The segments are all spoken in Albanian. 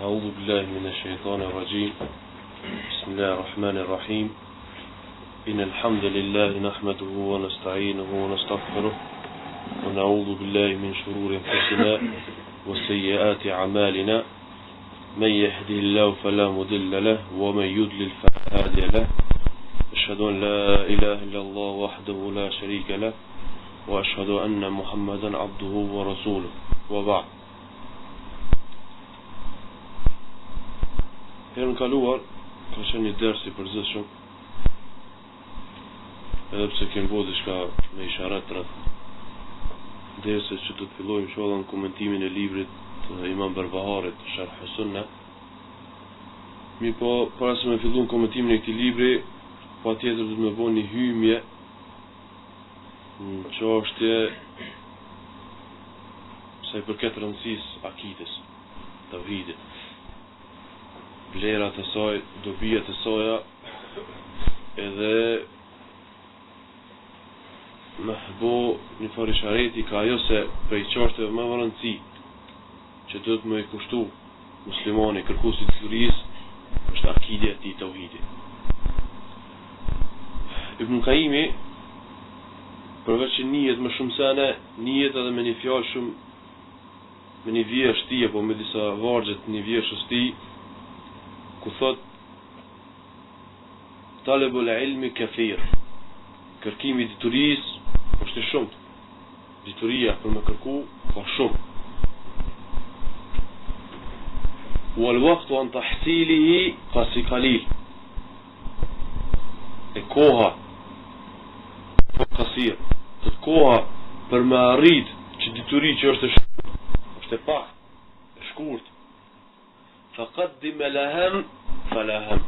أعوذ بالله من الشيطان الرجيم. بسم الله الرحمن الرحيم. إن الحمد لله نحمده ونستعينه ونستغفره ونعوذ بالله من شرور أنفسنا وسيئات أعمالنا. من يهده الله فلا مضل له ومن يضلل فلا هادي له. أشهد أن لا إله إلا الله وحده لا شريك له وأشهد أن محمدا عبده ورسوله وبعد. Herën kaluar ka qenë një ders i përzitshëm, edhe pse kemi bërë diçka me isharat rreth dersës që do të fillojmë inshallah në komentimin e librit të Imam Berbaharit, Sharh Sunnah. Po para se me fillojmë komentimin e këtij libri, patjetër do të më bëni një hymje në çështje sa i përket rëndësisë akides, tauhidit, vlerat e saj, dobijat e soja, edhe me bo një farë ishareti ka ajo se prej çështjeve më të rëndësi që duhet më i kushtu muslimani kërkuesit të turisë është akidja e tij, tauhidi. Ibn Qayyimi përveç që njihet më shumë se ne, njihet edhe me një fjalë shumë, me një vjersh ti apo me disa vargje të një vjershës ti, ku thot talabul ilmi kathir, kërkimi i diturisë është shumë, dituria për me kërku ka shumë. Wal waqtu an tahsilihi qasi qalil, e koha qasir, të koha për me arrit që dituri që është e pak, e shkurt. Faqaddim laham falaham.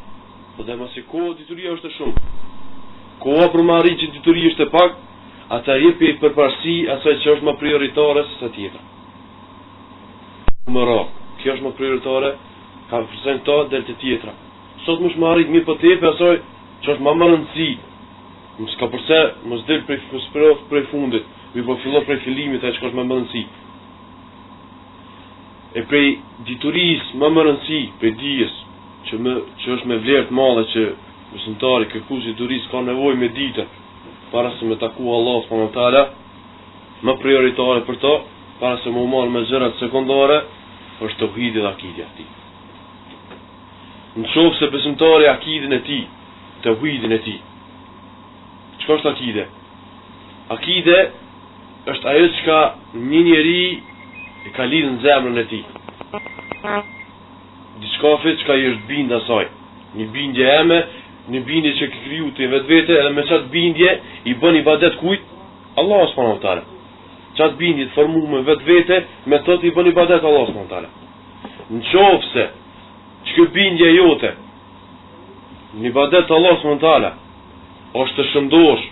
Po dhe mos e koha dituria është shumë. Koha për me arrit që dituria është e pak, ata jepi përparësi asaj që është më prioritare se sa tjetra. Kjo është më prioritare, ka përsen këto del të tjetra. Sot më shmë arrit mirë për tepe asaj që është më rëndësi. Mos ka përse, mos del prej fundit, mi po fillo prej fillimit e që është më rëndësi. E prej diturisë më rëndësi, prej dijes, që është me vlerë të madhe që besimtari, kërkuesi i diturisë ka nevojë me ditë para se me taku Allah subhanahu wa taala, më prioritare për to, para se më marr me gjërat sekondare, është tauhidi dhe akidja e tij. Në qoftë se besimtari akidin e tij, tauhidin e tij. Çka është akide? Akide është ajo që një njeri e ka lidhë në zemrën e tij. Diçka që ka i është bindë asaj. Një bindje eme, një bindje që ke kriju të vetvete, edhe me qatë bindje i bën ibadet kujt? Allah subhanahu wa taala. Qatë bindje të formu me vetvete, me të i bën ibadet Allah subhanahu wa taala. Në qofse që kjo bindje jote në ibadet Allah subhanahu wa taala është të shëndosh,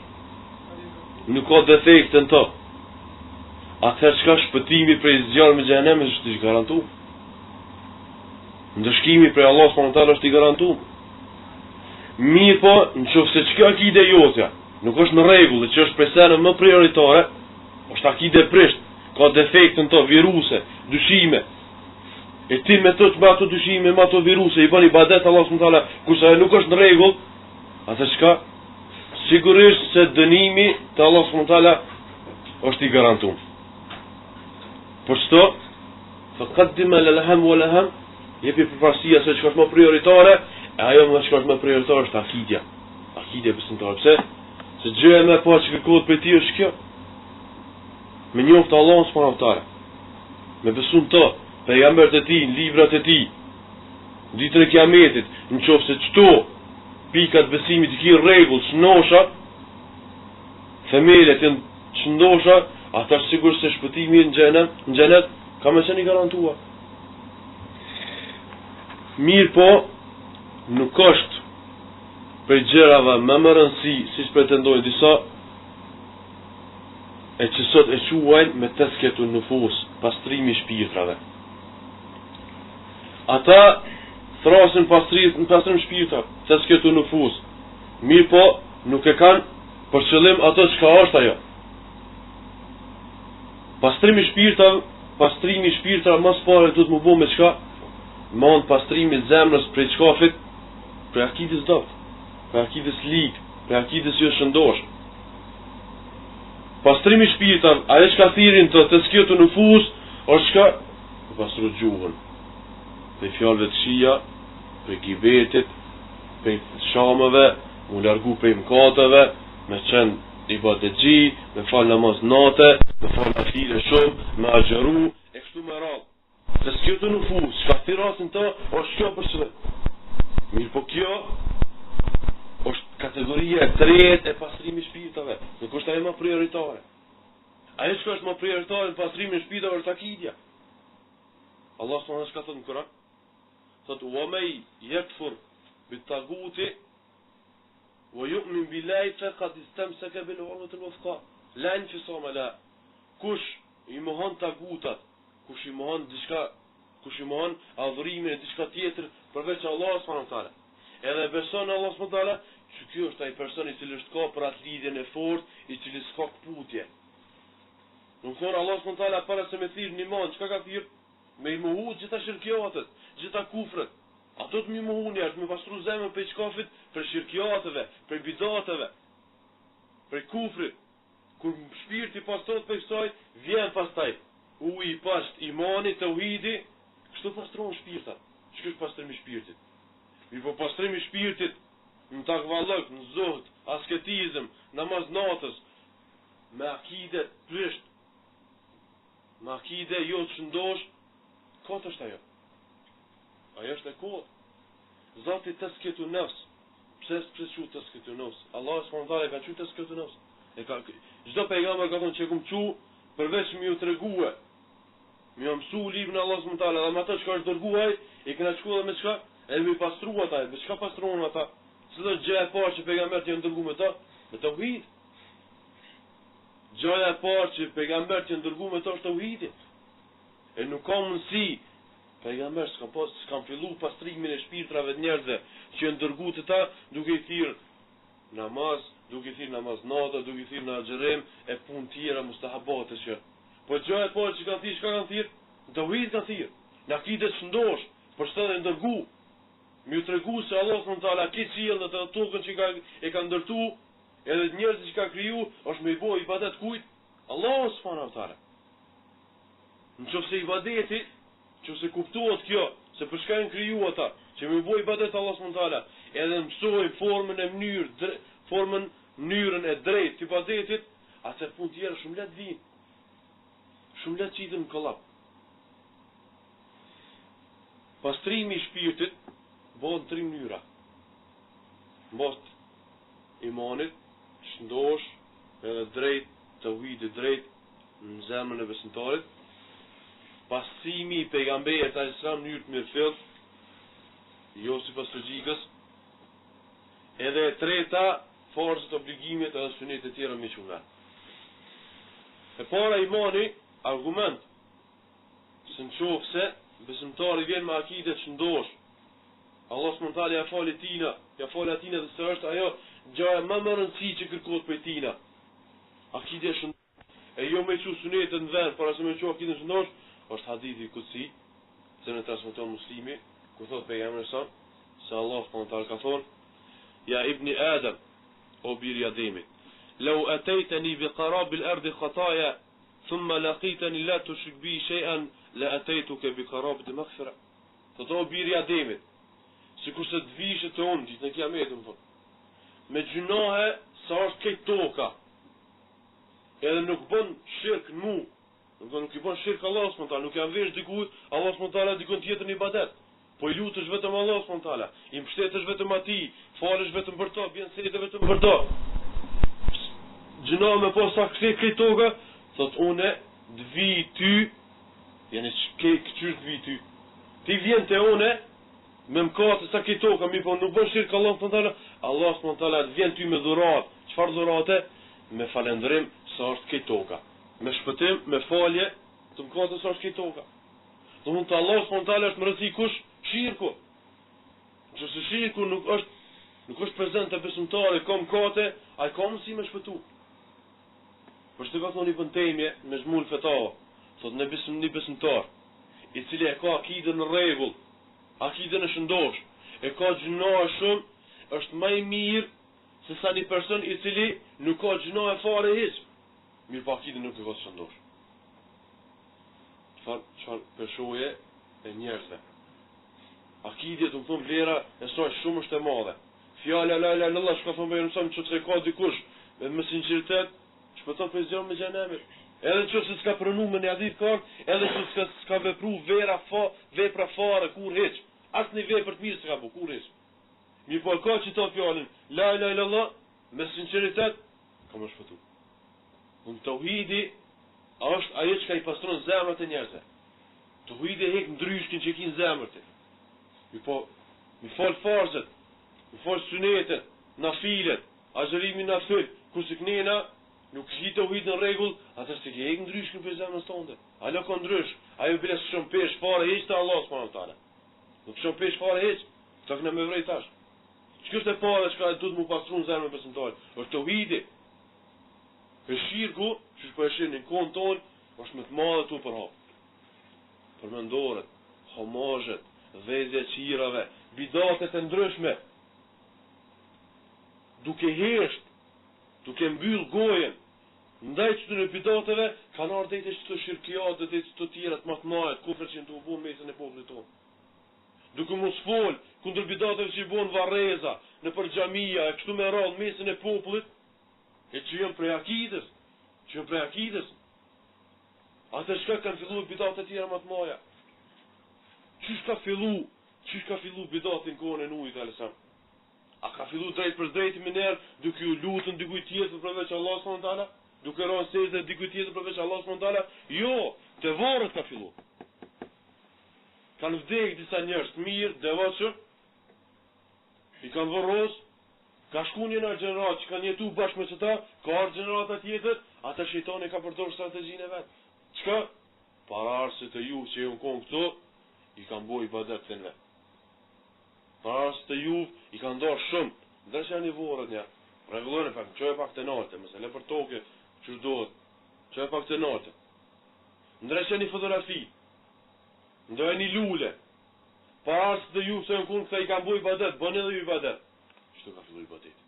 nuk ka defekte në to, atëherë çka shpëtimi prej zjarrit me xhenemit është i garantuar. Ndëshkimi prej Allah subhanahu wa taala është i garantuar. Mirë po, nëse çka akide jotja nuk është në rregull dhe që është presën më prioritare, është akide prisht, ka defekte në to, viruse, dyshime. E ti me të me ato dyshime, me ato viruse, i bën ibadet Allah subhanahu wa taala, kurse nuk është në rregull, atë çka sigurisht se dënimi të Allah subhanahu wa taala është i garantuar. Por çto? Faqaddim laham wa laham, jepi përparësi asaj që është më prioritare, e ajo më që është më prioritare është akidja. Akidja besimtare. Pse? Se gjëja më e parë që kërkohet prej tij është kjo. Me njoftë Allah subhanahu wa taala. Me besu në to, pejgambert e tij, librat e tij, ditën e kiametit, nëse çto pikat besimit i ki rregull, shnosha, themelet janë shndosha, ata sigurisht se shpëtimi në xhenet ka më qenë i garantuar. Mirë po, nuk është për gjërave më rëndësi, siç pretendojnë disa, e që sot e quajnë me tezkiyetun nufus, pastrimi i shpirtrave. Ata thrasin pastrim shpirtra, tezkiyetun nufus. Mirë po, nuk e kanë për qëllim ato çka është ajo. Pastrimi i shpirtrave më së pari duhet më bëu me çka? mand pastrimit zemrës prej çkafit, prej akidës dot, prej akidës lig, prej akidës jo shëndosh. Pastrimi shpirtar, ajo çka thirin të skjotu në fus, është çka pastru gjuhën. Prej fjalëve të këqija, prej gibetit, prej shamëve, mu largu prej mëkateve, me qenë ibadetxhi, me fal namaz nate, me fal nafile shumë, me agjeru, e kështu me radhë. Të skjotu në fus, çka thirasin të, është kjo për qëllim. Mirë po kjo është kategoria e tretë e pastrimi shpirtave, nuk është ajo më prioritare. Ajo që është më prioritare në pastrimin e shpirtave është akidja. Allah subhanahu ka thënë në Kur'an, thotë wa may yakfur bit-taguti wa yu'min billahi faqad istamsaka bil-urwati al-wuthqa la infisama la. Kush i mohon tagutat, kush i mohon diçka, kush i mohon adhurimin e diçka tjetër përveç Allahut subhanahu taala. Edhe beson Allah subhanahu taala, që ky është ai person i cili është ka për atë lidhjen e fortë, i cili s'ka kputje. Nuk thonë Allah subhanahu taala para se me thirr një iman, çka ka thirr? Me i mohu gjitha shirkiatet, gjitha kufret. Ato të mi mohu njerëz, me pastru zemrën për çkafit, për shirkiateve, për bidateve, për kufrit. Kur shpirti pastrohet për kësaj, vjen pastaj uji i pasht, imani, tauhidi, kështu pastrohen shpirtat. Ç'është është pastrimi i shpirtit? Mi po pastrimi i shpirtit në takvallëk, në zuhd, asketizëm, namaz natës, me akide plisht, me akide jo të shëndosh, këtë është ajo. Ajo është e kohë. Zoti tazkiyatu nafs. Pse që tazkiyatu nafs? Allah subhanahu taala ka thënë tazkiyatu nafs. Çdo pejgamber ka thonë që kum çu përveç më u tregue. Më jam mësu librin e Allah subhanahu taala, dhe me ato çka është dërguar, i kena shkuar me çka? E më pastrua ata, me çka pastruan ata? Çdo gjë e parë që pejgamberi janë dërguar me to, me tauhid. Gjëja e parë që pejgamberi janë dërguar me to është tauhidi. E nuk ka mundësi pejgamberi s'kan fillu pastrimin e shpirtrave të njerëzve që janë dërguar të ta duke i thirr namaz, duke i thirr namaz natë, duke i thirr në xherem e punë tjera mustahabate që. Po gjëja e parë që kanë thirr, çka kanë thirr? Tauhid kanë thirr. Në akide shëndosh, për çfarë e ndërgu? Mi u tregu se Allah subhanahu taala ke qiell në të tokën që e ka ndërtu, edhe njerëzit që ka kriju, është me i bëj ibadet kujt? Allah subhanahu taala. Nëse ibadeti, nëse kuptohet kjo, se për çka janë kriju ata, që me i bëj ibadet Allah subhanahu taala, edhe mësojnë mënyrën e drejtë të ibadetit, atë punë tjera shumë lehtë vijnë. Shumë lehtë qiten në kollap. Pastrimi i shpirtit bëhet në 3 mënyra. Mbas imanit, shëndosh, edhe drejt, tauhidi drejt në zemrën e besimtarit. Pastrimi i pejgamberit alayhis salam në mënyrë të mirëfillt, jo sipas logjikës. Edhe e treta, farzët, obligimet edhe sunet e tjera me çuna. E para imani, argument, se në qofë se besimtari vjen me akide të shëndosh, Allah s.w.t. ja fali tina, ja fali atina dhe se është ajo gjaja më rëndësi që kërkot për tina. Akide shëndosh, e jo me që sunetet në vend, para se me që akide shëndosh, është hadithi kutsi, se në transmeton muslimi, ku thot pejgamberi sa, se Allah s.w.t. ka thonë, ja ibni Adam, o biri Ademit, lau atejteni bi qarabil ardi khataja, thumma laqitani la tushrik bi shay'an la ataytuka bi qarabati maghfira. Thot o biri Ademit, sikur se të vishë të unë ditë në kiametin, me gjunohe sa është këtë toka, edhe nuk bën shirk në mu, nuk i bën shirk Allah s.w.t. nuk janë vesh dikujt Allah s.w.t. dikun tjetër në ibadet, po i lutesh vetëm Allah s.w.t. i mbështetesh vetëm atij, falesh vetëm për to, bjen sejtë vetëm për to. Gjunohe me po sa këtë toka, thot une dvi ty, jeni këqysh dvi ty, ti vjen të une, me mkate sa këtë toka, mi po nuk bën shirk Allah s.w.t. Allah s.w.t. vjen ty me dhurat, çfarë dhurate? Me falendrim sa është këtë toka, me shpëtim, me falje, të mkate sa është këtë toka. Do mund të Allah s.w.t. është më rëzi kush? Shirku. Nëse shirku nuk është prezent të besimtari, ka mkate, ai ka mundësi me shpëtu. Për shtë ka thonë i pëntejmje me zhmull fetava, thot një besimtar, i cili e ka akide në regull, akiden e shëndosh, e ka gjinoa shumë, është më i mirë se sa një person i cili nuk ka gjinoa e fare hiç. Mirë pa akiden nuk e ka të shëndosh. Çfarë peshoje e njerëzve. Akidja të më thonë vlera e saj shumë është e madhe. Fjala la ilaha illallah shka thonë bëjë nësëm që të ka dikush me sinceritet, shpëton për zjarë me gjenemit. Edhe që se s'ka prënu me një adit kërë, edhe që s'ka vepru vepra fare, kur heq. Asë një vepër të mirë s'ka bu, kur heq. Mi po ka që ta fjallin, la ilaha illallah, me sinceritet, ka më shpëtu. Unë tauhidi, është ajo që ka i pastron zemrat e njerëzve. Tauhidi hek ndryshkin që ki në zemrët e. Mi fal farzet, mi fal sunetet, nafilet, azërimi nafil, kurse kënena, nuk shi tauhid në regull, atër se ki hek ndryshkin për zemrës tonde. Alo ka ndrysh, ajo bile së shumë pesh fare heq të Allah s.w. Nuk shumë pesh fare heq, të këna me vrej tash. Që kështë e pare që ka e du të mu pastru në zemrën besimtar, është tauhidi. Për shirku, që shpo e shirë në konë tonë, është më të madhe tu për hapë. Për mendoret, homazhet, dhezje qirave, bidatet e ndryshme, duke hesht, duke mbyll gojen, ndaj që të në bidateve, kanë ardhë dhejtë që të shirkjat dhe dhejtë të tjera të matmajet, kufrë që në të ubu mesën e popullit tonë. Duke mu s'fol, kundër bidateve që i bon vareza, në për xhamia, e kështu me rallë mesën e popullit, e që jënë prej akidës, atë shka kanë fillu bidate tjera më të maja. Qysh ka fillu bidatin kone në ujtë, alësam? A ka fillu drejt për drejt minerë, duke ju lutën dikuj tjetër përveç Allah s.w. Duke rënë sejtë dikuj tjetër përveç Allah s.w. Jo, të varët ka fillu. Kanë vdek disa njerëz të mirë, devotshëm, i kanë vërros, ka shku një gjenerat që kanë jetu bashkë me qëta, ka ardhë gjenerata tjetër, ata shejtani ka përdor strategjinë e vetë. Qka? Para arsit e ju që e unë konë këto, i kanë boj i badet të në vetë. Para arsit e ju, i kanë dorë shumë, ndërsh janë i vorët një, regullën e pak, që e pak të nalte, mëse le për toke, që shdohet, që e pak të nalte. Ndërsh janë i fotografi, ndërsh janë i lule, para arsit e ju që e unë konë këta i kanë boj i badet, bën edhe ju i badet. Qëto ka fillu i badet.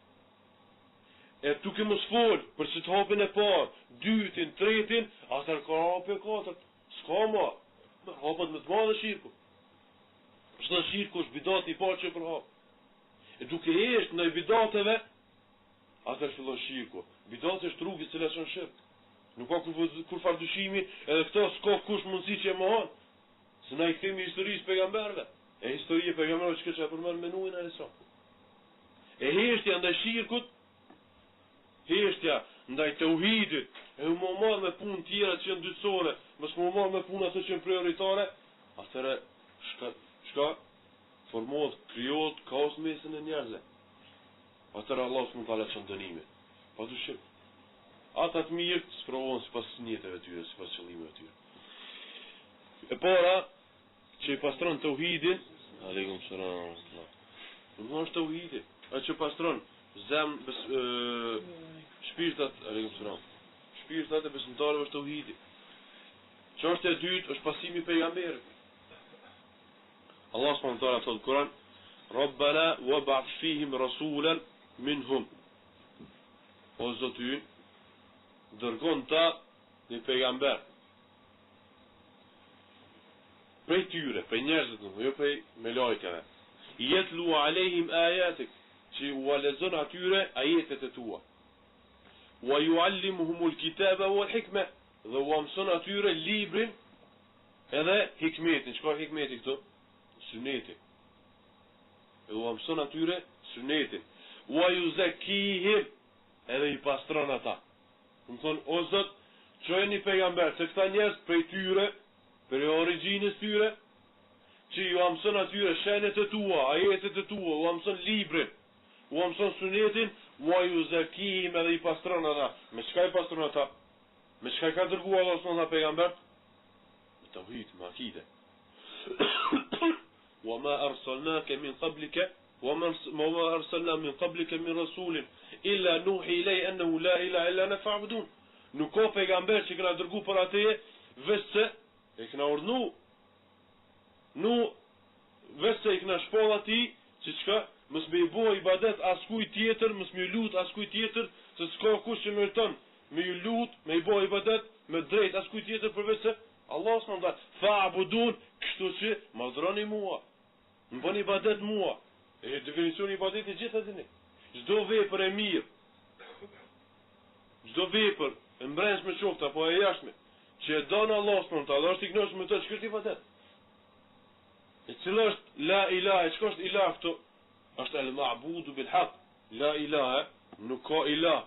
E tuke më s'folë, për që të hapin e parë, dytin, tretin, atër ka hapin e katër, s'ka ma, hapët më të ma dhe shirku. Shtë në shirku është bidat një parë që për hapë. E duke eshtë në i bidateve, atër fillon shirku. Bidat është rrugi cila që në shirkë. Nuk ka kur fardushimi, edhe këta s'ka kush mundësi që e më hanë. Se na i këthimi historisë pejgamberve. E historie pejgamberve që këtë që e përmën menuin e resa. E heshtja ndaj shirkut, heshtja ndaj tauhidit, e më marrë me punë tjera që janë dytësore, mësë më marrë me punë ato që janë prioritare, atëre shka formohet, krijohet kaos mesin e njerëzve. Atëre Allah së mund tala që në dënime. Pa dushim. Ata të mirë sprovohen si pas njetëve tyre, si pas qëllimeve tyre. E para, që i pastron tauhidin, aleikum salam, nuk është tauhidin, a që pastron shpirtat, aleikum salam, shpirtat e besimtarëve është tauhidi. Çështja e dytë është pasimi i pejgamberit. Allah subhanahu wa taala thot Kur'an, Rabbana wab'ath fihim rasulan minhum. O Zoti, dërgon ta një pejgamber. Prej tyre, prej njerëzve, jo prej me lajkeve. Yatlu alehim ayatik, që u lexon atyre ajetet e tua. Wa yuallimuhumul kitaba wal hikma, dhe u mëson atyre librin edhe hikmetin. Çka hikmeti këtu? Suneti. Edhe u mëson atyre sunetin. Wa yuzakkihim, edhe i pastron ata. Më thonë, o Zot, çojeni pejgamber, se këta njerëz prej tyre, për origjinës tyre, që ju mëson atyre shenjat e tua, ajetet e tua, u mëson librin, u mëson sunetin, wa yuzakkihim, edhe i pastron ata. Me çka i pastron ata? Me çka ka dërguar Allah subhanahu wa pejgamber? Me tauhid, me akide. Wa ma arsalnaka min qablika وما أرسلنا من قبلك من رسول إلا نوحي إليه أنه لا إله إلا أنا فاعبدون. Nuk ka pejgamber që këna dërgu për ateje, veç se e këna urdhnu. vetë se I këna shpall ati, që çka, mos me I bo ibadet askujt tjetër, mos me lut askujt tjetër, se s'ka kush që meriton me ju lut, me I bo ibadet me drejt askujt tjetër përveç se Allah s'ma nda. Fa'budun, kështu që ma adhuroni mua. Më bëni ibadet mua. E definicioni ibadet e gjitha dini. Çdo vepër e mirë, çdo vepër e mbrëmshme qoftë apo e jashtme, që e don Allah s'ma nda, është I kënaqur me të, ç'është ibadet. E cila është la ilahe, çka është ilah këtu? Është el-ma'budu bil haq. La ilahe, nuk ka ilah.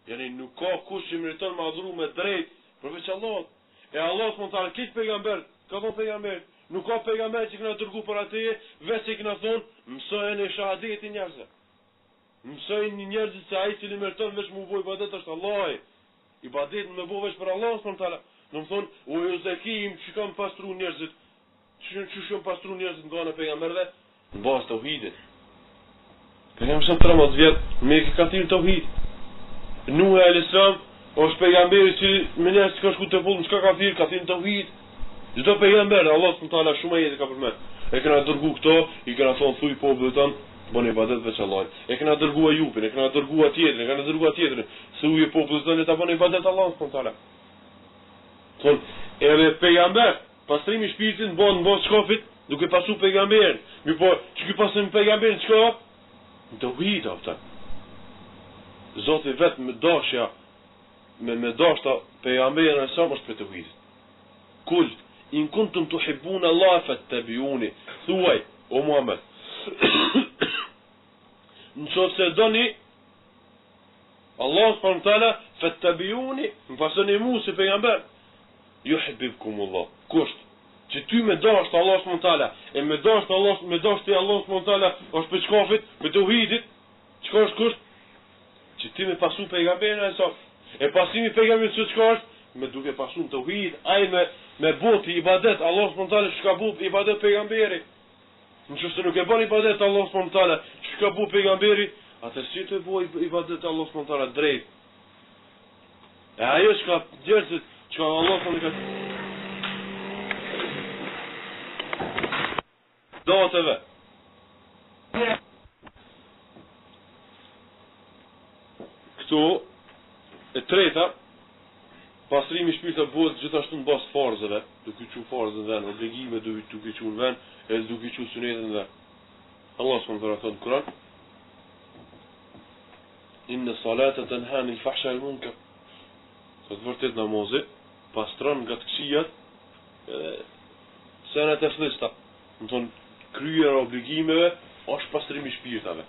Yani nuk ka kush që meriton me adhuru me drejt përveç Allahut. E Allah s'mon këtë pejgamber, ka thonë pejgamber, nuk ka pejgamber që këna dërgu për ateje, veç që këna thonë, mësojnë e shahadeti njerëzve. Mësojnë njerëzit se ai cili meriton veç mu bo ibadet është Allah. Ibadet me bo veç për Allah s'mon tala. Në më thonë, o e zekim që kam pastru njerëzit, që shumë pastru njerëzit nga në pejgamberve, në bazë të uhidit. Pejgamber shumë 13 vjetë, me ka thirë të uhid. Nuh al-Islam, është pejgamberi që me njerëz që ka shku të pullë, në qka ka thirë të uhid. Çdo pejgamber, Allah s.w.t. shumë ajete ka përmend. E kena dërgu këto, I kena thonë thuj popullit ton, bëni ibadet veç Allahit. E kena dërgu Ajubin, e kena dërgu tjetrin, e kena dërgu tjetrin. Se uje popullit ton ta bëni ibadet Allahut s.w.t. Thonë, edhe pejgamber, pastrimi I shpirtit bën në bazë shkafit, duke pasu pejgamberin. Mi po, që ky pasëm pejgamberin çka? Tauhid afta. Zoti vetë me dashja, me dashta pejgamberin e sa është për tauhid. Kul in kuntum tuhibbuna Allah fattabi'uni. Thuaj, o Muhammed. Nëse doni Allah subhanahu wa taala fattabi'uni, më pasoni mua si pejgamber. Yuhibbukumullah. Kusht që ty me dashur Allah subhanahu wa taala, e me dashur Allah, me dashur Allah subhanahu wa taala, është për shkafit, me tauhidit, çka është kusht? Që ti me pasu pejgamberin e sa. E pasimi pejgamberit se çka është? Me duke pasu tauhid, ai me boti ibadet, Allah subhanahu wa taala çka bu ibadet pejgamberi. Nëse nuk e bën ibadet Allah subhanahu wa taala, çka bu pejgamberi, atë si të bëj ibadet Allah subhanahu wa taala drejt. E ajo çka njerëzit, çka Allah subhanahu wa taala doteve. Këtu e treta, pastrimi I shpirtit bëhet gjithashtu në bazë farzave, duke qenë farzë në vend, obligime duke qenë në vend, e duke qenë sunetet në vend. Allah subhanahu wa taala thon Kur'an: Inna salata tanha anil fahsha'i wal munkar. Sa vërtet namazi pastron nga të këqijat edhe senat e fllista. Do të thonë kryer obligimeve është pastrimi I shpirtave.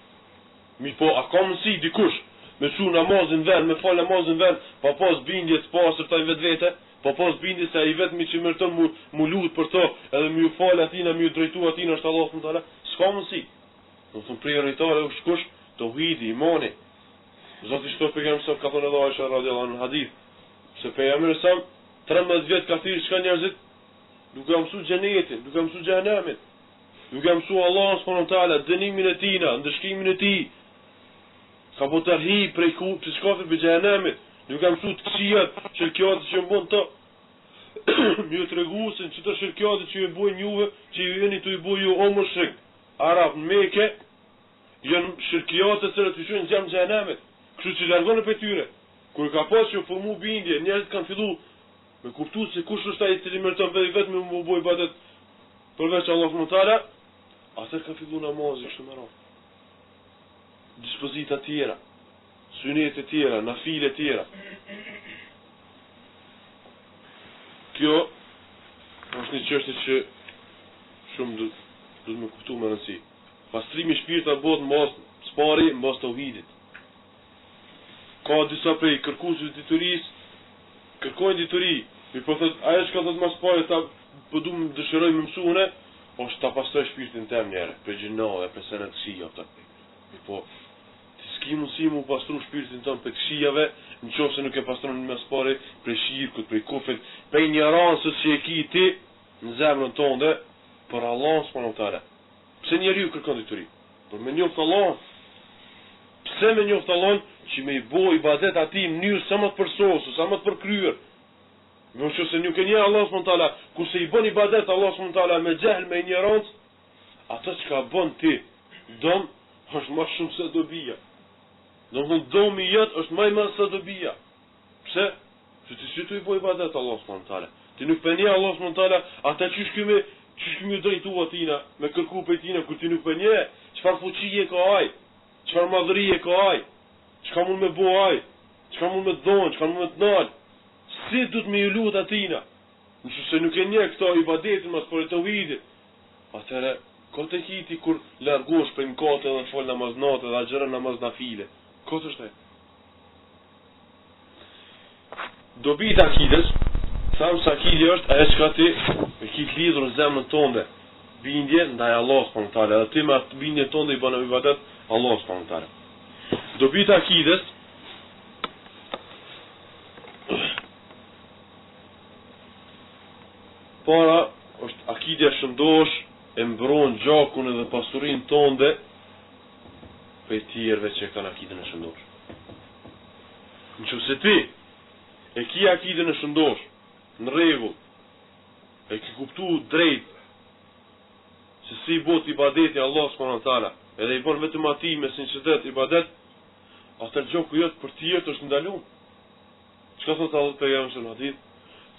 Mi po, a ka mundsi dikush me çu namazin vend, me fal namazin vend, pa pas bindje të pastër taj vetvete, pa pas bindje se ai vetëm që meriton mu lut për to, edhe më ju fal atina, më ju drejtu atina është Allah subhanahu wa taala, s'ka mundsi. Do të thonë prioritare është kush? Tauhidi, imani. Zoti shto pejgamberi sa ka thonë Allah Aisha radhiyallahu anha hadith, se pejgamberi sa 13 vjet ka thirrë çka njerëzit, duke mësu xhenetin, duke mësu xhenemin, duke mësu Allah subhanahu wa taala dënimin e tina, ndëshkimin e tij. Ka po tërhi prej shkafit për xhenemit, duke mësu të këqijat, shirkjati që mbon të, më ju treguosin që të shirkjati që ju bujnë juve, që ju jeni të ju buj ju o mushrik, Arab në Mekë, janë shirkjate që të shujnë gjamë xhenemit, kështu që largoni për tyre. Kur ka pas që formu bindje, njerëzit kanë fillu me kuptu se kush është ai I cili meriton vetëm me bujë ibadet përveç Allah subhanahu wa taala, atëherë ka fillu namazi kështu me radhë. Dispozita tjera, sunet e tjera, nafile tjera. Kjo është një çështje që shumë du të më kuptu më rëndësi. Pastrimi I shpirtit bëhet në bazë spari, në bazë tauhidit. Ka disa prej kërkuesve të diturisë, kërkojnë dituri, mi po thot, ajo që ka thot mas pari, ta po du më dëshiroj më mësune, është ta pastroj shpirtin tem njere, për gjinave, për senet këqija, mi po, s'ki mundësi mu pastru shpirtin tëm për këqijave, në qofë se nuk e pastron në mes pari, për shirkut, për kufit, për një ransës që e ki ti, në zemrën tonde, për Allah subhanahu wa taala. Pse njeriu kërkon dituri? Për me njoft Allah. Pse me njoft Allah që me I bo ibadet atij në mënyrë sa më të përsosur, sa më të përkryer. Nëse nuk e njeh Allah subhanahu wa taala, kurse I bën ibadet Allah subhanahu wa taala me xhehl, me ignorancë, ato që ka bën ti, dom, është më shumë se dobija. Domthon domi jot është më i madh se dobija. Pse? Se ti si tu i boj ibadet Allah subhanahu wa taala. Ti nuk pënje Allah subhanahu wa taala, ata çish këmi drejtu atina, me kërku për tina, kur ti nuk pënje, çfarë fuqie ka ai, çfarë madhërie ka ai, çka mund me bo ai, çka mund me dhon, çka mund me të nal. Si du të me ju lut atina? Nëse nuk e nje këto ibadetin mas për të vidit, atëre, kote kiti kur largosh për në kote dhe fol namaz natë dhe agjerën namaz nafile. Kote është e? Dobi të akides, thamë se akidi është aje që ka ti me kitë lidhur në zemën tënde, bindje ndaj Allah s.w.t. Dhe ti me atë bindje tënde i bënë ibadet Allah s.w.t. Dobi të akides, para është akidja shëndosh, e mbron gjakun edhe pasurin tënde për tjerëve që kanë akidën e shëndosh. Në që se ti e ki akidën e shëndosh, në rregull, e ki kuptu drejt se si bot ibadeti Allah s.w.t. edhe i bon vetëm ati me sinqeritet ibadet, atër gjoku jëtë për tjerët është ndalun. Çka thot Allah për jam në hadith?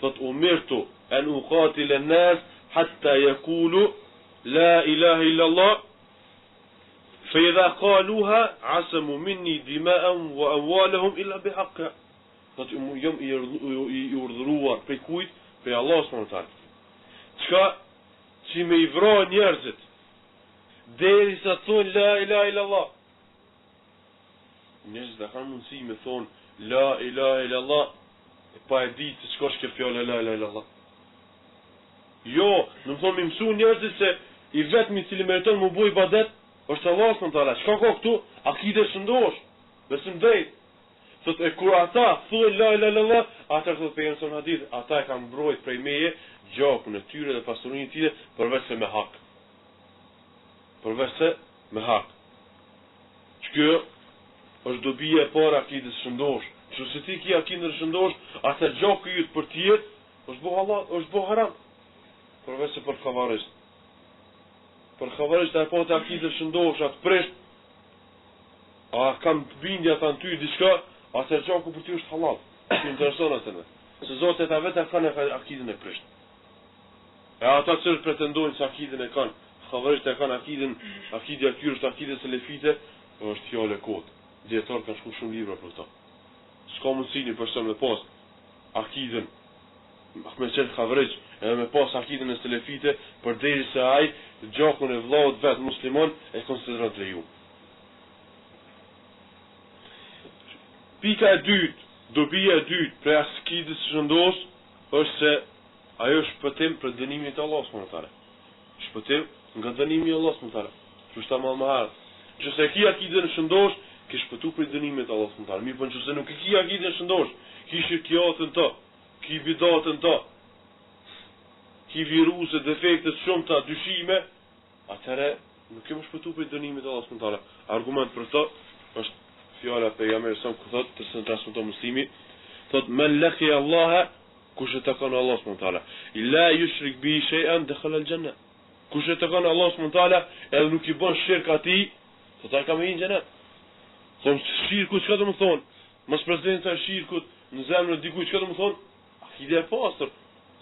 Thot umirtu an uqatila an-nas hatta yaqulu la ilaha illa Allah fa idha qaluha asamu minni dima'an wa amwalahum illa bihaqqa. Thot jam i urdhëruar prej kujt? Prej Allah s.w.t. Çka që me i vro njerëzit derisa thonë la ilaha illa Allah. Njerëzit e kanë mundësi me thonë la ilaha illa Allah e pa e ditë se çka është kjo fjalë la ilaha illa Allah. Jo, në thonë me mësu njerëzit se i vetmi i cili meriton më bëj ibadet është Allah s.w.t. Çka ka këtu? Akide shëndosh, besim drejt. Thot e kur ata thonë la ilaha illa Allah, ata thot për në hadith, ata e kanë mbrojt prej meje gjakun e tyre dhe pasurinë e tyre përveç se me hak. Përveç se me hak. Kjo është dobija e para akidës shëndosh. Që se ti ki akidën shëndosh, atë gjaku jytë për tjetë, është bo halal, është bo haram. Përveç se për khavarist. Për khavarist e po të akidës shëndosh, atë presht, a kam të bindja të në ty diçka, atë gjaku për ty është halal. Që intereson atëme. Se zote ta vetë e kanë akidën e presht. E ata cërë pretendojnë se akidën e kanë, khavarist e kanë akidja kyrë është akidës e lefite, është fjallë e kodë. Djetarë kanë shku shumë libra për ta. S'ka mundësi një person me pas akidën, me qenë khavrejq, edhe me pas akidën e selefite, për deri se aj, gjakun e vllaut vetë muslimon, e konsideron të leju. Pika e dytë, dobija e dytë, për akidës shëndosh, është se ajo shpëtim për dënimin e Allah s.w.t. Shpëtim nga dënimi i Allah s.w.t. Që është ta më harë. Që se ki akidën shëndosh, ki shpëtu për dënimet Allah s.w.t. Mi për që se nuk ki akidën shëndosh, ki shirkiatën të, ki bidatën të, ki viruse, defektet shumë të, dyshime, atëre nuk kemë shpëtu për dënimet Allah s.w.t. Argument për të është fjala pejgamberi sa ku thotë të së transmeton muslimi, thotë men laqi Allah kush e takon Allah s.w.t. illa yushrik bi shay'an dakhala al-janna. Kush e takon Allah s.w.t. edhe nuk i bën shirk atij, thotë ai ka me në xhenet. Thonë shirku çka do të thonë? Mos prezenca e shirkut në zemrën e dikujt çka do të thonë? Akide e pastër,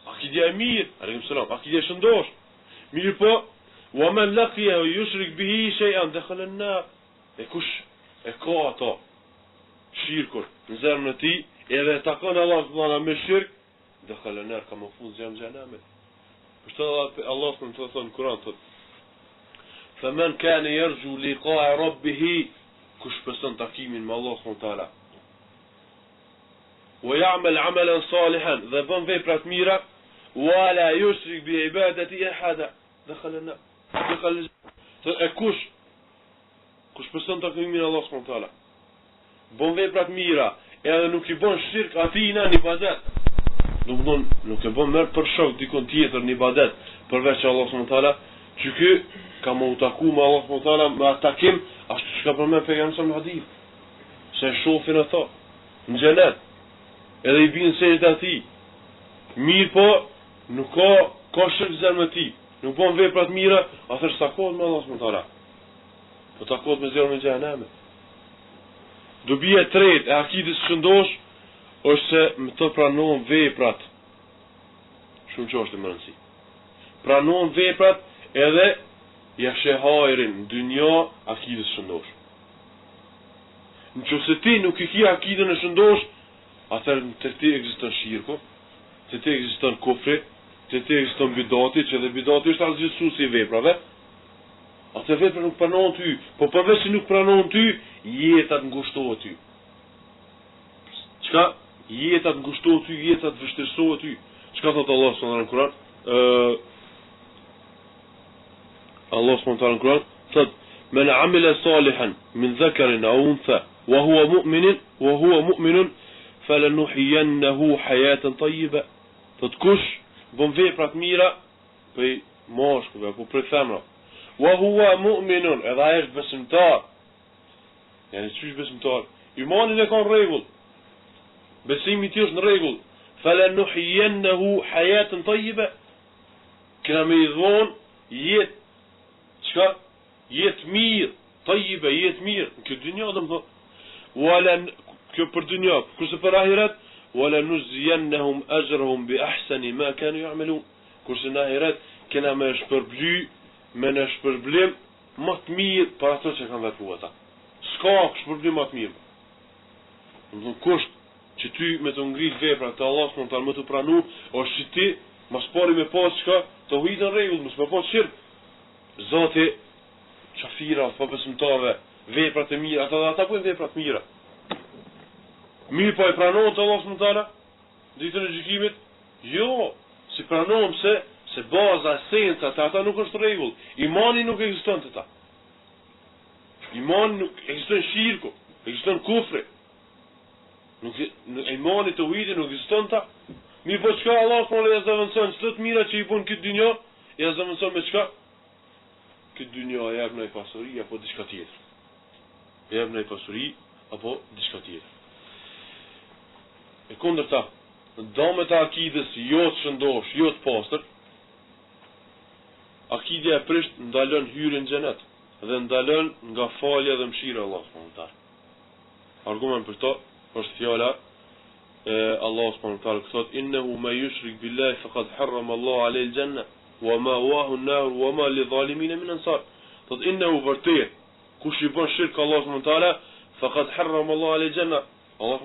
akide e mirë, alaykum salam, akide e shëndosh. Mirë po, wa man laqiya yushrik bihi shay'an dakhala an-nar. E kush e ka ato shirkun në zemrën e tij, edhe takon Allah subhanahu me shirk, dakhala an-nar ka mafuz jam xhenamet. Përshtë Allah të thonë në Kur'an thotë: "Faman kana yarju liqa'a rabbih", kush beson takimin me Allah subhanahu wa taala, wa ya'mal 'amalan salihan, dhe bën vepra të mira, wa la yushrik bi ibadati ahada, dakhala an-nar. Dakhala kush beson takimin me Allah subhanahu wa taala, bën vepra të mira, edhe nuk i bën shirk atij në ibadet. Nuk e bën merë për shok dikon tjetër në ibadet përveç Allah subhanahu wa taala, që ky ka më utaku me Allah subhanahu wa taala me atakim ashtu që ka përmend pejgamberi në hadith. Se shofin ato në xhenet, edhe i bin sejdë atij. Mirë po, nuk ka shirk zemrën e tij. nuk bën vepra të mira, atëherë takohet me Allah subhanahu wa taala. Po takohet me zjarrin e xhenemit. Dobia e tretë e akidës së shëndosh është se më të pranohen veprat. Shumë çështë më rëndësi. Pranohen veprat edhe ja shehajrin në dynja akidës së shëndosh. Nëse ti nuk i ke akidën e shëndosh, atëherë të ti ekziston shirku, të ti ekziston kufri, të ti ekziston bidati, që dhe bidati është asgjësuesi i veprave. Atë vepra nuk pranohen ty, po përveç se nuk pranohen ty, jeta të ngushtohet ty. Çka? Jeta të ngushtohet ty, jeta të vështirësohet ty. Çka thot Allah subhanahu wa taala në Kur'an? Allah subhanahu wa taala në Kur'an thot: "Men amila salihan min dhakarin aw untha wa huwa mu'min falanuhyiyannahu hayatan tayyiba." Thot kush bën vepra të mira për moshkuve apo për femra, wa huwa mu'minun, edhe ai është besimtar. Yani çish besimtar? Imani e ka në rregull. Besimi i tij është në rregull. Falanuhyiyannahu hayatan tayyiba. Kena me i dhon jetë çka? Jetë mirë, tayyiba, jetë mirë. Kjo dynjë do të thotë. Wala kjo për dynjë, kurse për ahiret, wala nuziyannahum ajrahum bi ahsani ma kanu ya'malun. Kurse në ahiret kena me shpërbly me në shpërblim më të mirë për ato që kanë vepruar ata. S'ka shpërblim më të mirë. Në kusht që ty me të ngrit vepra të Allah s'mon të më të pranu, është që ti mas pari me pas çka të hujtë në rregull, mos me pas shirk. Zoti qafira, po besimtave, veprat e mira, ata po veprat të mira. Mirë po e pranohet Allah s'mon të ditën e gjykimit? Jo, si pranohem se baza, esenca të ata nuk është rregull. Imani nuk ekziston të ta. Imani nuk ekziston shirku, ekziston kufri. Imani të ujdi nuk ekziston ta. Mirë po çka Allah s'mon ja zaventson çdo të mira që i bën këtë dynjë, ja zaventson me çka? Këtë dynjë ja jep në pasuri apo diçka tjetër. Ja jep në pasuri apo diçka tjetër. E kundërta, domet e akidës jo të shëndosh, jo të pastër, akidja e prisht ndalon hyrjen në xhenet dhe ndalon nga falja dhe mëshira e Allahut subhanahu wa taala. Argument për to është fjala e Allahut subhanahu wa taala që thotë: "Innahu ma yushrik billahi faqad harrama Allahu alayhi al-janna wa ma'wahu an-nar wa ma lidh-dhalimin min ansar." Thotë innahu vërtet kush i bën shirk Allahut subhanahu wa taala faqad harrama Allahu alayhi al-janna. Allah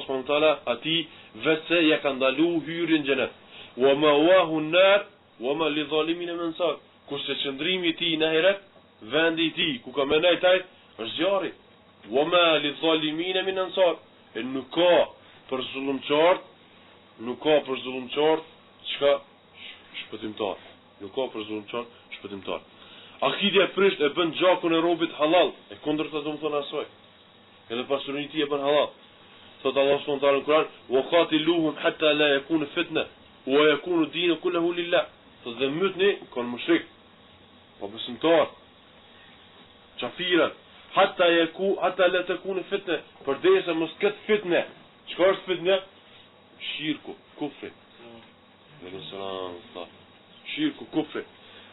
subhanahu wa taala ati vetë ja ka ndalu hyrjen në xhenet. Wa ma'wahu an-nar wa ma lidh-dhalimin min ansar. Kurse qëndrimi i tij në ahiret, vendi i tij ku ka menaj taj është zjarri. Wa ma lidh-dhalimin min ansar. Nuk ka për zullumçar, çka shpëtimtar. Nuk ka për zullumçar shpëtimtar. Akidja prisht e bën gjakun e robit halal, e kundërta do të thonë asoj. Edhe pasurinë e tij e bën halal. Thot Allah subhanahu wa taala në Kur'an: "Wa qatiluhum hatta la yakuna fitna wa yakunu dinu kulluhu lillah." Thot dhe mytni kon mushrik. Po besimtar. Qafirat hatta la takuna fitna, përderisa mos ket fitne. Çka është fitne? Shirku, kufri. Shirku, kufri.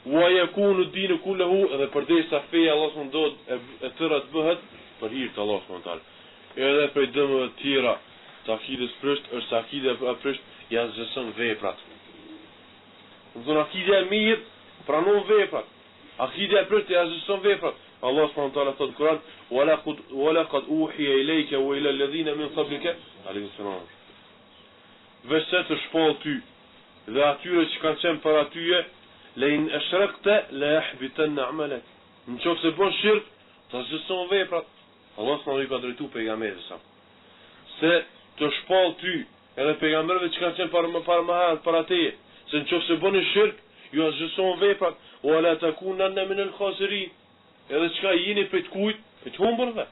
Wa yakunu dinu kulluhu, edhe përderisa feja Allah subhanahu wa taala e tëra të bëhet për hir të Allah subhanahu wa taala. Edhe për dëmëve të tjera të akidës prisht është se akidja e prisht ja zgjeson veprat. Në thonë akidja e mirë pranon veprat. Akidja e prisht ja zgjeson veprat. Allah subhanahu wa taala thotë në Kur'an: "Wa laqad uhiya ilayka wa ila alladhina min qablika alayhi salam." Vese të shpall ty dhe atyre që kanë qenë para tyje, le in ashrakta la yahbitanna a'malak. Nëse bën shirk, ta zgjeson veprat. Allah s'na i ka drejtu pejgamberit sa. Se të shpall ty edhe pejgamberëve që kanë qenë para teje, se nëse bëni shirk, ju azhëson veprat, wala takunanna min al-khasirin. Edhe çka jeni për të kujt, për të humburve.